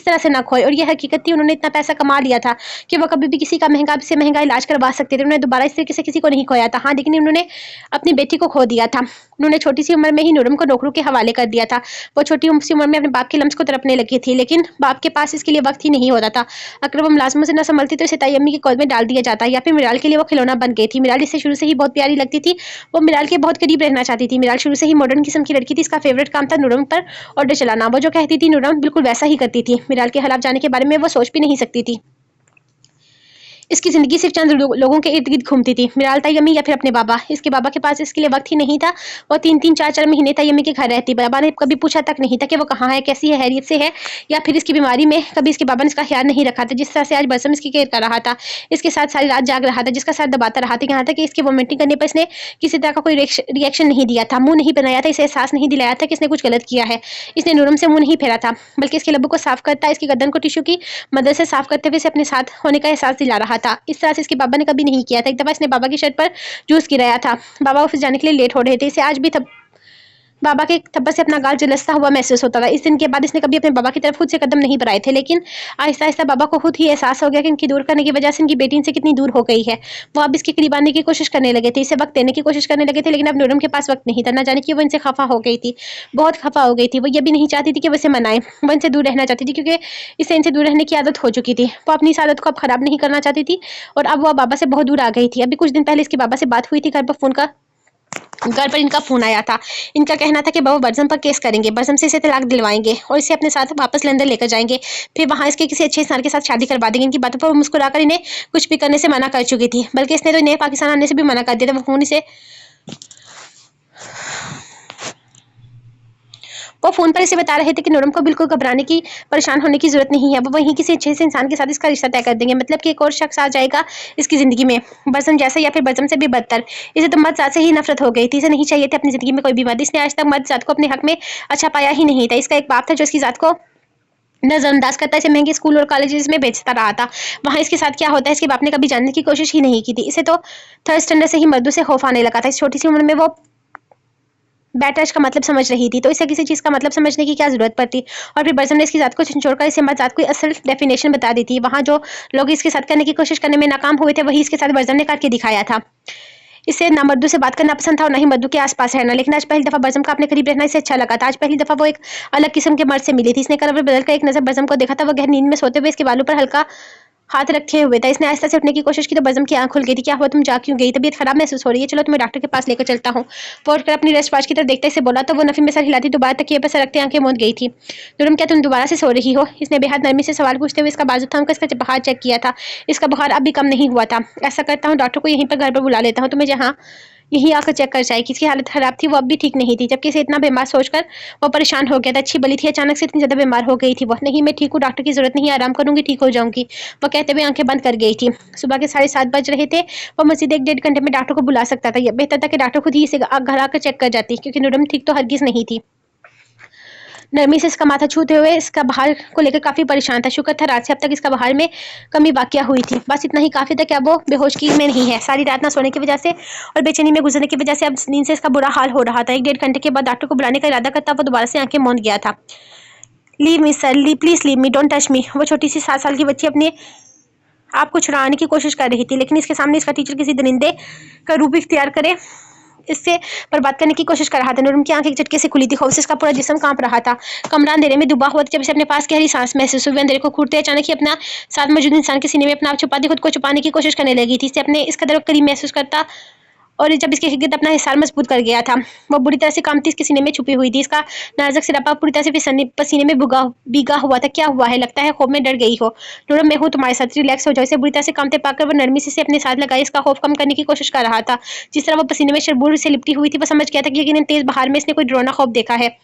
तरह से ना खोए। और ये हकीकत थी, उन्होंने इतना पैसा कमा लिया था कि वो कभी भी किसी का महंगा से महंगा इलाज करवा सकते थे। उन्होंने दोबारा इस तरीके से किसी को नहीं खोया था। हाँ, लेकिन उन्होंने अपनी बेटी को खो दिया था। उन्होंने छोटी सी उम्र में ही नूरम को नौकरों के हवाले कर दिया था। वो छोटी सी उम्र में अपने बाप के लम्स को तड़पने लगी थी, लेकिन बाप के पास इसके लिए वक्त ही नहीं होता था। अगर वो मुलाजमों से न संभलती तो इसे ताई अम्मी की गोद में डाल दिया जाता, या फिर मिराल के लिए वो खिलौना बन गई थी। मिराल इससे शुरू से ही बहुत प्यारी लगती थी। वो मिराल के बहुत करीब रहना चाहती थी। मिराल शुरू से ही मॉडर्न किस्म की लड़की थी। इसका फेवरेट काम था नूरम पर ऑर्डर चलाना। वो जो कहती थी नूरम बिल्कुल वैसा ही करती थी। मिराल के हालात जाने के बारे में वो सोच भी नहीं सकती थी। इसकी ज़िंदगी सिर्फ चंद लोगों के इर्द गिर्द घूमती थी, मिराल तय्यमी या फिर अपने बाबा। इसके बाबा के पास इसके लिए वक्त ही नहीं था। वो 3-3 4-4 महीने तय्यमी के घर रहती। बाबा ने कभी पूछा तक नहीं था कि वो कहाँ है, कैसी है, हैरियत से है, या फिर इसकी बीमारी में कभी इसके बाबा ने इसका ख्याल नहीं रखा था। जिस तरह से आज बसम इसकी केयर कर रहा था, इसके साथ सारी रात जाग रहा था, जिसका सर दबाता रहा था, यहाँ तक कि इसकी वोमिटिंग करने पर इसने किसी तरह का कोई रिएक्शन नहीं दिया था, मुंह नहीं बनाया था, इसे एहसास नहीं दिलाया था कि इसने कुछ गलत किया है। इसने नूरम से मुंह नहीं फेरा था, बल्कि इसके लबों को साफ करता, इसकी गर्दन को टिश्यू की मदद से साफ करते हुए इसे अपने साथ होने का एहसास दिला रहा था। इस तरह से इसके बाबा ने कभी नहीं किया था। एक दफा इसने बाबा की शर्ट पर जूस गिराया था। बाबा ऑफिस जाने के लिए लेट हो रहे थे। इसे आज भी बाबा के थप्पड़ से अपना गाल जलसता हुआ महसूस होता था। इस दिन के बाद इसने कभी अपने बाबा की तरफ खुद से कदम नहीं बढ़ाए थे, लेकिन आहिस्ता आहिस्ता बाबा को खुद ही एहसास हो गया कि इनकी दूर करने की वजह से इनकी बेटी इनसे कितनी दूर हो गई है। वो अब इसके करीब आने की कोशिश करने लगे थे, इसे वक्त देने की कोशिश करने लगे थे, लेकिन अब नूरम के पास वक्त नहीं था। ना जाने कि वो इनसे खफा हो गई थी, बहुत खफा हो गई थी। वो ये भी नहीं चाहती थी कि वो इसे मनाए, वो इनसे दूर रहना चाहती थी, क्योंकि इसे इनसे दूर रहने की आदत हो चुकी थी। वो अपनी इस आदत को अब खराब नहीं करना चाहती थी, और अब वो बाबा से बहुत दूर आ गई थी। अभी कुछ दिन पहले इसके बाबा से बात हुई थी, घर पर इनका फोन आया था। इनका कहना था कि बाबा बरजम पर केस करेंगे, बरजम से इसे तलाक दिलवाएंगे और इसे अपने साथ वापस लंदन लेकर जाएंगे, फिर वहां इसके किसी अच्छे इंसान के साथ शादी करवा देंगे। इनकी बातों पर वो मुस्कुराकर इन्हें कुछ भी करने से मना कर चुकी थी, बल्कि इसने तो इन्हें पाकिस्तान आने से भी मना कर दिया था। वो फोन पर इसे बता रहे थे कि नूरम को बिल्कुल घबराने की, परेशान होने की जरूरत नहीं है। वो वहीं किसी अच्छे से इंसान के साथ इसका रिश्ता तय कर देंगे, मतलब कि एक और शख्स आ जाएगा इसकी जिंदगी में, बरसम जैसा या फिर बरसम से भी बदतर। इसे तो मर्द जात से ही नफरत हो गई थी। इसे नहीं चाहिए थी अपनी जिंदगी में कोई भी मर्द। इसने आज तक मर्द जात को अपने हक में अच्छा पाया ही नहीं था। इसका एक बाप था जो इसकी जात को नजरअंदाज करता, इसे महंगे स्कूल और कॉलेजेस में बेचता रहा था। वहाँ इसके साथ क्या होता है इसके बाप ने कभी जानने की कोशिश ही नहीं की थी। इसे तो थर्ड स्टैंडर्ड से ही मर्दों से खौफ आने लगा था। इस छोटी सी उम्र में वो बैड टच का मतलब समझ रही थी, तो इसे किसी चीज़ का मतलब समझने की क्या जरूरत पड़ती। और फिर बरसम ने इसकी जात को छोड़कर इसे मर्द जात को असल डेफिनेशन बता दी थी। वहाँ जो लोग इसके साथ करने की कोशिश करने में नाकाम हुए थे, वही इसके साथ बरसम ने करके दिखाया था। इसे ना मर्दों से बात करना पसंद था और ना ही मर्दों के आसपास रहना, लेकिन आज पहली दफा बरसम का अपने करीब रहना इसे अच्छा लगा था। आज पहली दफा वो एक अलग किस्म के मर्द से मिली थी। इसने करवट बदल कर एक नजर बरसम को देखा था। वो गहरी नींद में सोते हुए इसके बालों पर हल्का हाथ रखे हुए था। इसने आहिस्ता से उठने की कोशिश की तो बरसम की आंख खुल गई थी। क्या हुआ, तुम जा क्यों गई? तबीयत खराब महसूस हो रही है? चलो तुम्हें डॉक्टर के पास लेकर चलता हूँ। वो उठकर अपनी रेस्ट वॉच की तरफ देखते इसे बोला तो वो नफी में सर हिलाती दोबारा तकिए पर सरकती आंखें मूंद गई थी। नूरम, क्या तुम दोबारा से सो रही हो? इसने बेहद नरमी से सवाल पूछते हुए इसका बाजू थाम कर इसका बुखार चेक किया था। इसका बुखार अब भी कम नहीं हुआ था। ऐसा करता हूँ, डॉक्टर को यहीं पर घर पर बुला लेता हूँ, तुम्हें जहाँ यही आकर चेक कर जाएगी। इसकी हालत खराब थी, वो अब भी ठीक नहीं थी, जबकि इसे इतना बीमार सोचकर वो परेशान हो गया था। अच्छी भली थी, अचानक से इतनी ज्यादा बीमार हो गई थी वो। नहीं, मैं ठीक हूँ, डॉक्टर की जरूरत नहीं है, आराम करूंगी, ठीक हो जाऊंगी, वो कहते हुए आंखें बंद कर गई थी। सुबह के 7:30 बज रहे थे। वो मजीद 1-1.5 घंटे में डॉक्टर को बुला सकता था। यह बेहतर था कि डॉक्टर खुद ही इसे घर आकर चेक कर जाती, क्योंकि नूरम ठीक तो हरगिज नहीं थी। नरमी से इसका माथा छूते हुए इसका बहार को लेकर काफी परेशान था। शुक्र था रात से अब तक इसका बहार में कमी वाकया हुई थी। बस इतना ही काफी था कि अब वो बेहोशगी में नहीं है। सारी रात ना सोने की वजह से और बेचैनी में गुजरने की वजह से अब नींद से इसका बुरा हाल हो रहा था। 1-1.5 घंटे के बाद डॉक्टर को बुलाने का इरादा करता वो दोबारा से आंखें मूंद गया था। Leave me sir, please leave me, don't touch me. वो छोटी सी 7 साल की बच्ची अपने आप को छुड़ाने की कोशिश कर रही थी, लेकिन इसके सामने इसका टीचर किसी दरिंदे का रूप इख्तियार करे इससे पर बात करने की कोशिश कर रहा था। नूरम की आंखें एक झटके से खुली थी, खौफ से इसका पूरा जिस्म कांप रहा था। कमरा अंधेरे में डूबा हुआ था। जब इसे अपने पास गहरी सांस महसूस हुई, अंधेरे को घूरते अचानक ही अपना साथ मौजूद इंसान के सीने में अपना आप छुपाती खुद को छुपाने की कोशिश करने लगी थी। इसे अपने इस कदर करीब महसूस करता और जब इसके गिर्द अपना हिसार मजबूत कर गया था। वो बुरी तरह से कांपती इसके सीने में छुपी हुई थी। इसका नाजुक सिरापा पूरी तरह से पसीने में भीगा हुआ था। क्या हुआ है? लगता है खौफ में डर गई हो। नूरम, मैं हूँ तुम्हारे साथ, रिलैक्स हो जाओ। इसे बुरी तरह से कांपते पाकर वो नरमी से अपने साथ लगाई इसका खौफ कम करने की कोशिश कर रहा था। जिस तरह वो पसीने में शरबूर से लिपटी हुई थी, वो समझ गया था कि यकीनन तेज बहार में इसने कोई डरावना खौफ देखा है।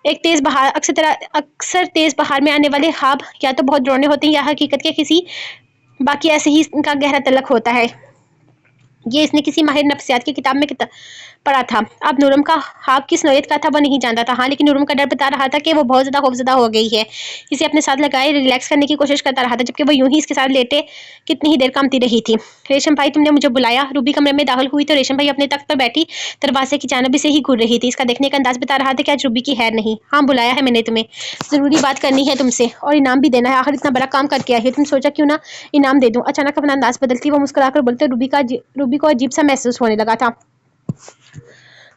एक तेज बहार अक्सर तेज बहार में आने वाले ख्वाब या तो बहुत डरावने होते हैं या हकीकत के किसी बाकी ऐसे ही इनका गहरा तल्लक होता है। ये इसने किसी माहिर नफ्सियात की किताब में पढ़ा था। अब नूरम का ख्वाब किस नौयत का था वो नहीं जानता था। हाँ, लेकिन नूरम का डर बता रहा था कि वो बहुत ज़्यादा खौफज़दा हो गई है। इसे अपने साथ लगाए रिलैक्स करने की कोशिश करता रहा था, जबकि वो यूं ही इसके साथ लेटे कितनी ही देर कामती रही थी। रेशम भाई, तुमने मुझे बुलाया? रूबी कमरे में दाखिल हुई तो रेशम भाई अपने तख्त पर बैठी दरवाजे की जानिब से ही घूर रही थी। इसका देखने का अंदाज बता रहा था कि आज रूबी की खैर नहीं। हाँ, बुलाया है मैंने तुम्हें, ज़रूरी बात करनी है तुमसे और इनाम भी देना है। आखिर इतना बड़ा काम करके आई है, तुम सोचा क्यों ना इनाम दे दूँ। अचानक अपना अंदाज बदलती वो मुस्कुराकर बोलते रूबी को अजीब सा महसूस होने लगा था।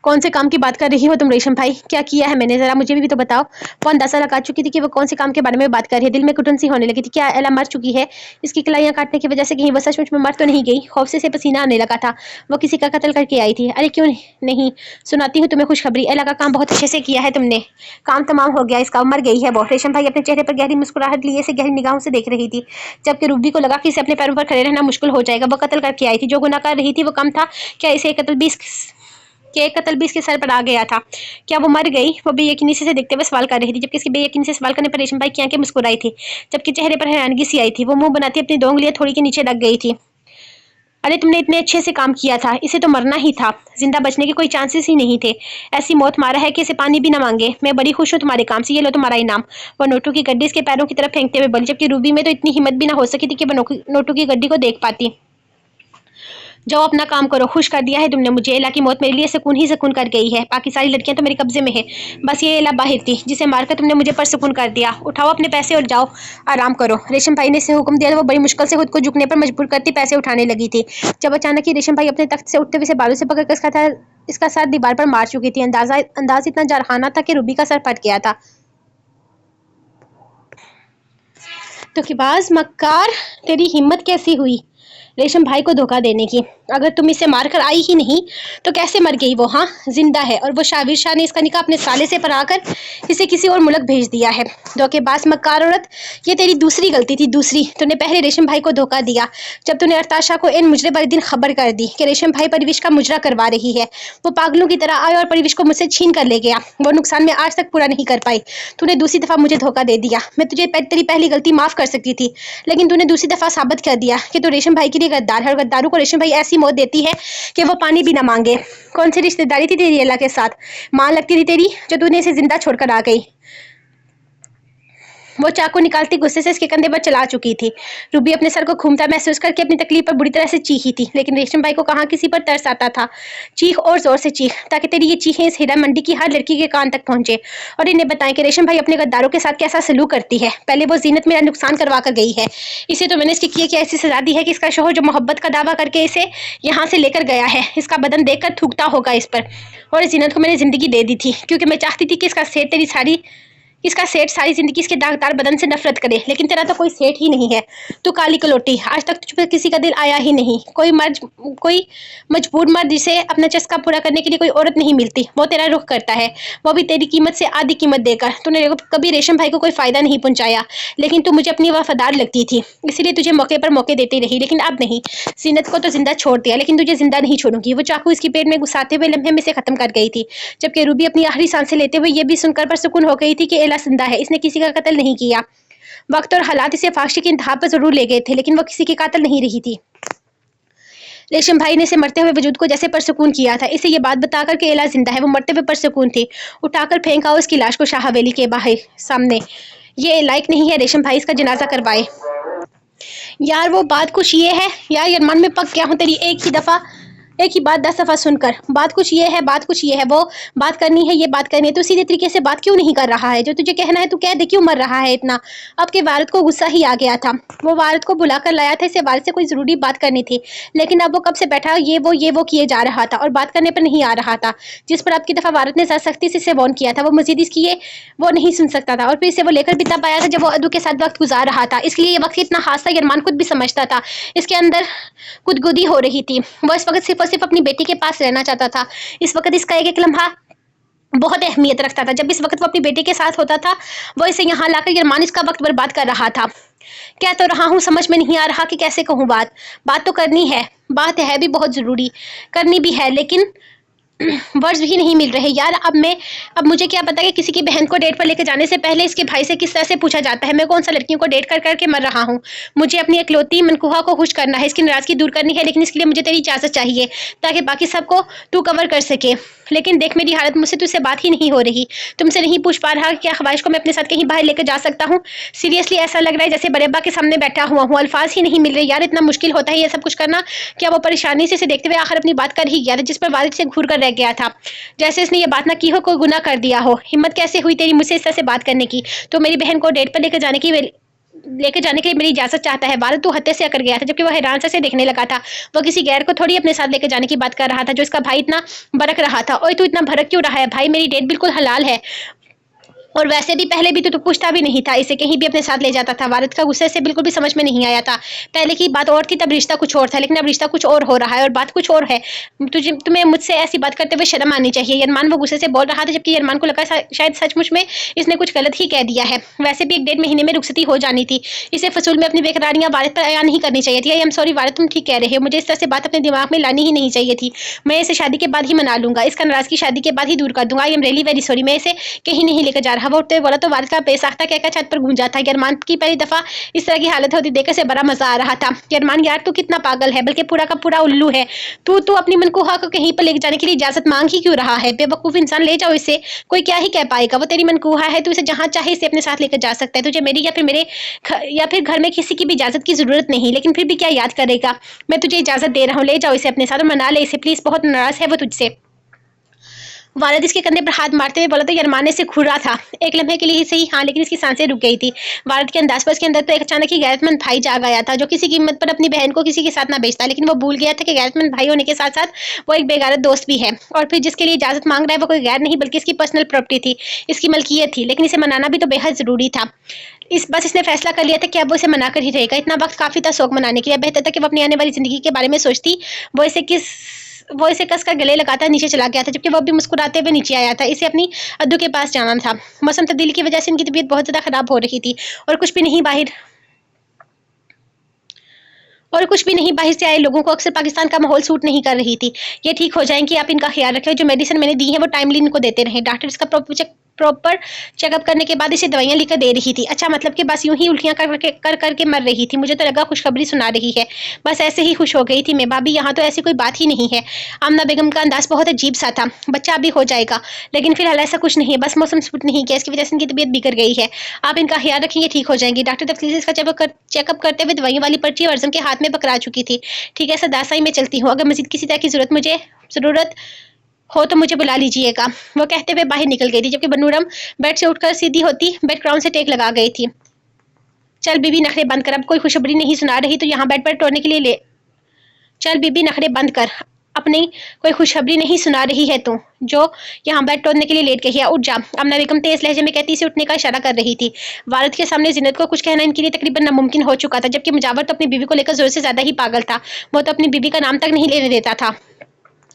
कौन से काम की बात कर रही हो तुम रेशम भाई? क्या किया है मैंने, जरा मुझे भी तो बताओ। वो अंदाजा लगा चुकी थी कि वो कौन से काम के बारे में बात कर रही है। दिल में घुटन सी होने लगी थी। क्या एला मर चुकी है? इसकी कलाइयां काटने की वजह से कहीं वो सचमुच में मर तो नहीं गई? खौफ से पसीना आने लगा था। वो किसी का कत्ल करके आई थी। अरे क्यों नहीं, सुनाती हूँ तुम्हें खुशखबरी। एला का काम बहुत अच्छे से किया है तुमने। काम तमाम हो गया इसका, मर गई है वो। रेशम भाई अपने चेहरे पर गहरी मुस्कुराहट लिए से गहरी निगाहों से देख रही थी, जबकि रूबी को लगा कि इसे अपने पैरों पर खड़े रहना मुश्किल हो जाएगा। वो कत्ल करके आई थी, जो गुनाह कर रही थी वो कम था क्या? इसे कत्ल भी इसके सर पर आ गया था। क्या वो मर गई? वो बेयकीनी से देखते हुए सवाल कर रही थी, जबकि इसके बेयकीनी से सवाल करने पर रेशम भाई की आंखें मुस्कुराई थी, जबकि चेहरे पर हैरानगी सी आई थी। वो मुंह बनाती अपनी दो उंगलियां थोड़ी के नीचे लग गई थी। अरे तुमने इतने अच्छे से काम किया था, इसे तो मरना ही था। जिंदा बचने के कोई चांसेस ही नहीं थे। ऐसी मौत मारा है कि इसे पानी भी ना मांगे। मैं बड़ी खुश हूँ तुम्हारे काम से, ये लो तुम्हारा इनाम। वो नोटू की गड्डी इसके पैरों की तरफ फेंकते हुए बोली, जबकि रूबी में तो इतनी हिम्मत भी ना हो सकी थी कि वो नोटू की गड्डी को देख पाती। जाओ अपना काम करो, खुश कर दिया है तुमने मुझे। एला की मौत मेरे लिए सुकून ही सुकून कर गई है। बाकी सारी लड़कियां तो मेरे कब्जे में है, बस ये एला बाहर थी जिसे मारकर तुमने मुझे पर सुकून कर दिया। उठाओ अपने पैसे और जाओ आराम करो। रेशम भाई ने इसे हुक्म दिया तो वो बड़ी मुश्किल से खुद को झुकने पर मजबूर करती पैसे उठाने लगी थी, जब अचानक ही रेशम भाई अपने तख्त से उठते हुए बालों से पकड़कर इसका सर दीवार पर मार चुकी थी। अंदाज इतना जारहाना था कि रूबी का सर फट गया था। तो किबाज मक्कार, तेरी हिम्मत कैसी हुई रेशम भाई को धोखा देने की? अगर तुम इसे मारकर आई ही नहीं तो कैसे मर गई वो? हाँ, जिंदा है, और वो शाबिर शाह ने इसका निकाह अपने साले से पढ़ाकर इसे किसी और मुल्क भेज दिया है। धोखेबाज मक्कार औरत, ये तेरी दूसरी गलती थी। दूसरी, तूने पहले रेशम भाई को धोखा दिया जब तूने अरताशा को इन मुजरे पर दिन खबर कर दी कि रेशम भाई परिवेश का मुजरा करवा रही है। वो पागलों की तरह आया और परिवेश को मुझसे छीन कर ले गया। वो नुकसान मैं आज तक पूरा नहीं कर पाई। तूने दूसरी दफा मुझे धोखा दे दिया। मैं तुझे तेरी पहली गलती माफ कर सकती थी, लेकिन तूने दूसरी दफा साबित कर दिया कि तू रेशम भाई के लिए गद्दार है, और गद्दारों को रेशम भाई ऐसी मौत देती है कि वो पानी भी ना मांगे। कौन सी रिश्तेदारी थी तेरी एला के साथ? मां लगती थी तेरी, जो तूने इसे जिंदा छोड़कर आ गई। वो चाकू निकालती गुस्से से इसके कंधे पर चला चुकी थी। रूबी अपने सर को घूमता महसूस करके अपनी तकलीफ पर बुरी तरह से चीखी थी, लेकिन रेशम भाई को कहाँ किसी पर तरस आता था। चीख और जोर से चीख, ताकि तेरी ये चीखें इस हीरा मंडी की हर लड़की के कान तक पहुंचे और इन्हें बताएं कि रेशम भाई अपने गद्दारों के साथ कैसा सलूक करती है। पहले वो जीनत मेरा नुकसान करवा कर गई है, इसे तो मैंने इसके किए कि ऐसी सजा दी है कि इसका शोहर जो मोहब्बत का दावा करके इसे यहाँ से लेकर गया है, इसका बदन देखकर थूकता होगा इस पर। और इस जीनत को मैंने जिंदगी दे दी थी, क्योंकि मैं चाहती थी कि इसका सेठ सारी जिंदगी इसके दागदार बदन से नफरत करे। लेकिन तेरा तो कोई सेठ ही नहीं है। तू काली कलोटी, आज तक तुझ पर किसी का दिल आया ही नहीं। कोई मजबूर मर्द जिसे अपना चस्का पूरा करने के लिए कोई औरत नहीं मिलती, वो तेरा रुख करता है, वो भी तेरी कीमत से आधी कीमत देकर। तूने कभी रेशम भाई को कोई फायदा नहीं पहुंचाया, लेकिन तू मुझे अपनी वफादार लगती थी, इसीलिए तुझे मौके पर मौके देती रही। लेकिन अब नहीं। जीनत को तो जिंदा छोड़ दिया, लेकिन तुझे जिंदा नहीं छोड़ूंगी। वो चाकू इसकी पेट में घुसाते हुए लम्हे में से खत्म कर गई थी, जबकि रूबी अपनी आखिरी सांसें लेते हुए यह भी सुनकर पर सुकून हो गई थी कि एला जिंदा है, इसने किसी का कत्ल नहीं किया। वक्त और हालात इसे फांसी की इंतहा पर जरूर ले गए थे, लेकिन वो किसी की कातिल नहीं रही थी। रेशम भाई ने इसे मरते हुए वजूद को जैसे परसुकून किया था। इसे ये बात बताकर कि एला जिंदा है, वो मरते हुए परसुकून थी। उठाकर फेंका उसकी लाश को शाह हवेली के बाहर सामने। ये लायक नहीं है रेशम भाई इसका जनाजा करवाए। यार वो बात कुछ ये है, यार यरमान में पक गया हूँ तेरी एक ही बात 10 दफा सुनकर। बात कुछ ये है, वो बात करनी है, ये बात करनी है। तो सीधे तरीके से बात क्यों नहीं कर रहा है? जो तुझे कहना है तू कह दे, क्यों मर रहा है इतना? अब के वारिद को गुस्सा ही आ गया था। वो वारिद को बुला कर लाया था, इसे वारिद से कोई जरूरी बात करनी थी, लेकिन अब वो कब से बैठा ये वो किए जा रहा था और बात करने पर नहीं आ रहा था, जिस पर अब की दफा वारिद ने सख्ती से इसे वार्न किया था। वो मजीद इसकी वो नहीं सुन सकता था, और फिर इसे वो लेकर भी तब आया था जब वो अदू के साथ वक्त गुजार रहा था। इसलिए ये वक्त इतना हादसा यरमान खुद भी समझता था। इसके अंदर गुदगुदी हो रही थी। वो इस वक्त सिर्फ अपनी बेटी के पास रहना चाहता था। इस वक्त इसका एक लम्हा बहुत अहमियत रखता था। जब इस वक्त वो अपनी बेटी के साथ होता था, वो इसे यहाँ लाकर यरमान इसका वक्त बर्बाद कर रहा था। कह तो रहा हूँ, समझ में नहीं आ रहा कि कैसे कहूँ बात तो करनी है, बात है भी बहुत जरूरी, करनी भी है, लेकिन वर्ड्स भी नहीं मिल रहे यार। अब मुझे क्या पता कि किसी की बहन को डेट पर लेकर जाने से पहले इसके भाई से किस तरह से पूछा जाता है। मैं कौन सा लड़कियों को डेट कर करके मर रहा हूँ। मुझे अपनी इकलौती मनकूहा को खुश करना है, इसकी नाराजगी दूर करनी है, लेकिन इसके लिए मुझे तेरी इजाजत चाहिए ताकि बाकी सबको तू कवर कर सके। लेकिन देख मेरी हालत, मुझसे तुझसे बात ही नहीं हो रही, तुमसे नहीं पूछ पा रहा कि क्या ख्वाहिश को मैं अपने साथ कहीं बाहर लेकर जा सकता हूँ। सीरियसली ऐसा लग रहा है जैसे बड़े अब्बा के सामने बैठा हुआ हूँ, अल्फाज ही नहीं मिल रहे यार। इतना मुश्किल होता है ये सब कुछ करना। क्या वो परेशानी से इसे देखते हुए आखिर अपनी बात कर ही गया था, जिस पर वालिद से घूर कर रह गया था, जैसे इसने ये बात ना की हो, कोई गुनाह कर दिया हो। हिम्मत कैसे हुई तेरी मुझसे इस तरह से बात करने की? तो मेरी बहन को डेट पर लेकर जाने की लेकर जाने के लिए मेरी इजाजत चाहता है। वालिद तो हत्या से अकड़ गया था, जबकि वो हैरान से देखने लगा था। वो किसी गैर को थोड़ी अपने साथ लेकर जाने की बात कर रहा था, जो इसका भाई इतना भड़क रहा था। ओए तू इतना भड़क क्यों रहा है भाई, मेरी डेट बिल्कुल हलाल है, और वैसे भी पहले भी तो पूछता भी नहीं था, इसे कहीं भी अपने साथ ले जाता था। वालिद का गुस्से से बिल्कुल भी समझ में नहीं आया था। पहले की बात और थी, तब रिश्ता कुछ और था, लेकिन अब रिश्ता कुछ और हो रहा है और बात कुछ और है। तुम्हें मुझसे ऐसी बात करते हुए शर्म आनी चाहिए। यरमान वो गुस्से से बोल रहा था, जबकि यरमान को लगा शायद सचमुच में इसने कुछ गलत ही कह दिया है। वैसे भी 1 डेढ़ महीने में रुखसती हो जानी थी, इसे फजूल में अपनी बेकरारियां वालिद पर अया नहीं करनी चाहिए थी। आई एम सॉरी वालिद, तुम ठीक कह रहे हो, मुझे इस तरह से बात अपने दिमाग में लानी ही नहीं चाहिए थी। मैं इसे शादी के बाद ही मना लूंगा, इसका नाराजगी शादी के बाद ही दूर कर दूंगा। I am really very sorry, मैं इसे कहीं नहीं लेकर जा रहा। वो उठते बोला तो वालिद का बेसाख्ता कहकर छत पर गूंजा था। यरमान की पहली दफा इस तरह की हालत होती देखकर से बड़ा मजा आ रहा था। यरमान यार तू कितना पागल है, बल्कि पूरा का पूरा उल्लू है। तू अपनी मनकूहा को कहीं पर लेकर जाने के लिए इजाजत मांग ही क्यों रहा है? बेवकूफ इंसान, ले जाओ इसे, कोई क्या ही कह पाएगा। वो तेरी मनकूहा है, तू इसे जहां चाहे इसे अपने साथ लेकर जा सकता है। तुझे मेरी या फिर घर में किसी की भी इजाजत की जरूरत नहीं, लेकिन फिर भी क्या याद करेगा। मैं तुझे इजाजत दे रहा हूँ, ले जाओ इसे अपने साथ और मना ले इसे प्लीज, बहुत नाराज है वो तुझसे। वालिद इसके कंधे पर हाथ मारते हुए बोला तो यरमान से घूरा था। एक लम्हे के लिए ही सही, हाँ, लेकिन इसकी सांसें रुक गई थी। वालिद के अंदाज पर इसके अंदर तो एक अचानक ही गैरतमंद भाई जाग आया था, जो किसी कीमत पर अपनी बहन को किसी के साथ ना बेचता, लेकिन वो भूल गया था कि गैरतमंद भाई होने के साथ साथ वो एक बेगारत दोस्त भी है। और फिर जिसके लिए इजाजत मांग रहा है वो कोई गैर नहीं, बल्कि इसकी पर्सनल प्रॉपर्टी थी, इसकी मलकियत थी, लेकिन इसे मनाना भी तो बेहद जरूरी था। बस इसने फैसला कर लिया था कि अब वो इसे मना कर ही रहेगा। इतना वक्त काफी था शौक मनाने के लिए। बेहतर था कि वो अपनी आने वाली जिंदगी के बारे में सोचती। वो इसे कसकर गले लगाता नीचे चला गया था, जबकि वो भी मुस्कुराते हुए नीचे आया था। इसे अपनी अद्दू के पास जाना था। मौसम तब्दीली की वजह से इनकी तबीयत बहुत ज्यादा खराब हो रही थी, और कुछ भी नहीं बाहर से आए लोगों को अक्सर पाकिस्तान का माहौल सूट नहीं कर रही थी। ये ठीक हो जाएंगी, आप इनका ख्याल रखें। जो मेडिसिन मैंने दी है वो टाइमली इनको देते रहे। डॉक्टर इसका प्रॉपर चेकअप करने के बाद इसे दवाइयां लिखकर दे रही थी। अच्छा, मतलब कि बस यूं ही उल्टियां कर मर रही थी। मुझे तो लगा खुशखबरी सुना रही है, बस ऐसे ही खुश हो गई थी मैं। भाभी यहाँ तो ऐसी कोई बात ही नहीं है। आमना बेगम का अंदाज बहुत अजीब सा था। बच्चा अभी हो जाएगा, लेकिन फिलहाल ऐसा कुछ नहीं है, बस मौसम सूट नहीं किया, इसकी वजह से इनकी तबीयत बिगड़ गई है। आप इनका ख्याल रखेंगे, ठीक हो जाएंगी। डॉक्टर तफसील से इसका चेकअप करते हुए दवाइयों वाली पर्ची वर्जम के हाथ में पकड़ा चुकी थी। ठीक है सदासा ही मैं चलती हूँ, अगर मजीद किसी तरह की जरूरत हो तो मुझे बुला लीजिएगा। वो कहते हुए बाहर निकल गई थी, जबकि बनूरम बेड से उठकर सीधी होती बेड ग्राउंड से टेक लगा गई थी। चल बीबी नखरे बंद कर, अब कोई खुशखबरी नहीं सुना रही तो यहाँ बेड पर तोड़ने के लिए ले। चल बीबी नखरे बंद कर, अपनी कोई खुशखबरी नहीं सुना रही है तू, जो यहाँ बेड तोड़ने के लिए लेट गई है। उठ जा। अमना बेगम तेज लहजे में कहती से उठने का इशारा कर रही थी। वालिद के सामने जिन्नत को कुछ कहना इनके लिए तकरीबन नामुमकिन हो चुका था, जबकि मुजावर तो अपनी बीवी को लेकर जोर से ज्यादा ही पागल था। वो तो अपनी बीवी का नाम तक नहीं लेने देता था।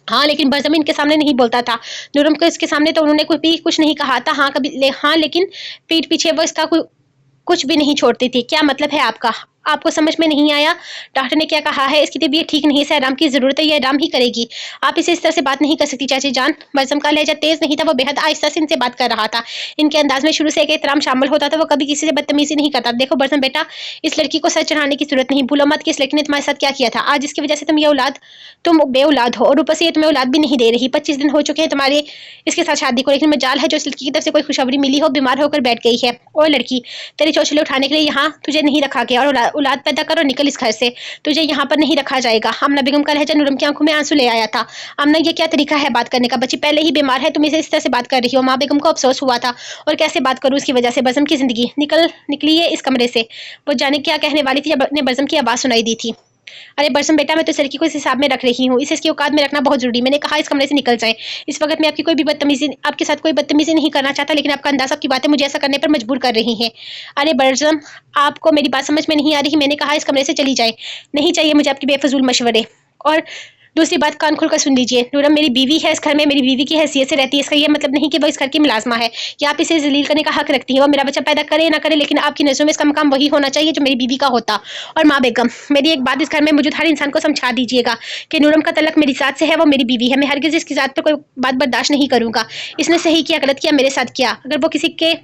हाँ, लेकिन बरज़म इनके सामने नहीं बोलता था। नूरम को इसके सामने तो उन्होंने कुछ नहीं कहा था। हाँ, लेकिन पीठ पीछे वो इसका कुछ भी नहीं छोड़ती थी। क्या मतलब है आपका? आपको समझ में नहीं आया? डॉक्टर ने क्या कहा है? इसकी तबीयत ठीक नहीं है, इसे आराम की जरूरत है, ये आराम ही करेगी। आप इसे इस तरह से बात नहीं कर सकती चाची जान। मरजम का लहजा तेज नहीं था, वो बेहद आहिस्ता से इनसे बात कर रहा था। इनके अंदाज में शुरू से एक एहतराम शामिल होता था। वो कभी किसी से बदतमीजी नहीं करता। देखो बरजम बेटा, इस लड़की को सर चढ़ाने की जरूरत नहीं। भूलो मत कि इस लड़की ने तुम्हारे साथ क्या किया था। आज इसकी वजह से तुम बे औलाद हो, और ऊपर से ये तुम्हें औलाद भी नहीं दे रही। 25 दिन हो चुके हैं तुम्हारे इसके साथ शादी को, लेकिन मजाल है जो इस लड़की की तरफ से कोई खुशखबरी मिली हो, बीमार होकर बैठ गई है। और लड़की, तेरी चौचले उठाने के लिए यहाँ तुझे नहीं रखा गया, और औलाद पैदा करो, निकल इस घर से, तुझे यहाँ पर नहीं रखा जाएगा। आमना बेगम का लहजा नूरम की आंखों में आंसू ले आया था। आमना, ये क्या तरीका है बात करने का? बच्ची पहले ही बीमार है, तुम इसे इस तरह से बात कर रही हो। माँ बेगम को अफसोस हुआ था, और कैसे बात करूँ इसकी वजह से। बज़म की जिंदगी निकली है इस कमरे से। वो जाने क्या कहने वाली थी जब ने बज़म की आवाज़ सुनाई दी थी। अरे बरसम बेटा, मैं तो इस लड़की को इस हिसाब में रख रही हूँ, इसे इसकी औकात में रखना बहुत जरूरी। मैंने कहा इस कमरे से निकल जाएं। इस वक्त मैं आपके साथ कोई बदतमीजी नहीं करना चाहता, लेकिन आपका अंदाज, आपकी बातें मुझे ऐसा करने पर मजबूर कर रही हैं। अरे बरसम, आपको मेरी बात समझ में नहीं आ रही। मैंने कहा इस कमरे से चली जाए। नहीं चाहिए मुझे आपकी बेफजूल मशवरे। और दूसरी बात कान खोलकर सुन लीजिए, नूरम मेरी बीवी है, इस घर में मेरी बीवी की हैसियत से रहती है। इसका ये मतलब नहीं कि वो इस घर की मुलाजमा है, कि आप इसे जलील करने का हक रखती हैं। वो मेरा बच्चा पैदा करे ना करे, लेकिन आपकी नजरों में इसका मकाम वही होना चाहिए जो मेरी बीवी का होता। और माँ बेगम, मेरी एक बात इस घर में मौजूद हर इंसान को समझा दीजिएगा कि नूरम का तलक मेरी जात से है, वो मेरी बीवी है। मैं हरगिज इसकी जात पर कोई बात बर्दाश्त नहीं करूंगा। इसने सही किया, गलत किया, मेरे साथ किया, अगर वो किसी के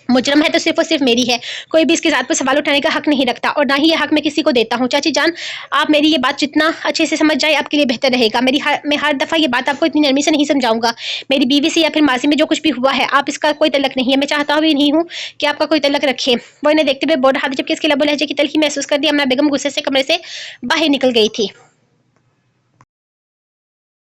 मुजरम है तो सिर्फ और सिर्फ मेरी है। कोई भी इसकी जात पर सवाल उठाने का हक नहीं रखता, और ना ही ये हक मैं किसी को देता हूँ। चाची जान, आप मेरी ये बात जितना अच्छे से समझ जाए आपके लिए बेहतर रहेगा। मैं हर दफ़ा ये बात आपको इतनी नरमी से नहीं समझाऊंगा। मेरी बीवी से या फिर माजी में जो कुछ भी हुआ है, आप इसका कोई तल्लक नहीं है। मैं चाहता भी नहीं हूँ कि आपका कोई तल्लक रखे। वो इन्हें देखते हुए बोल रहा था, जबकि इसके लबो लहजे की तलखी महसूस कर दी। अमना बेगम गुस्से से कमरे से बाहर निकल गई थी।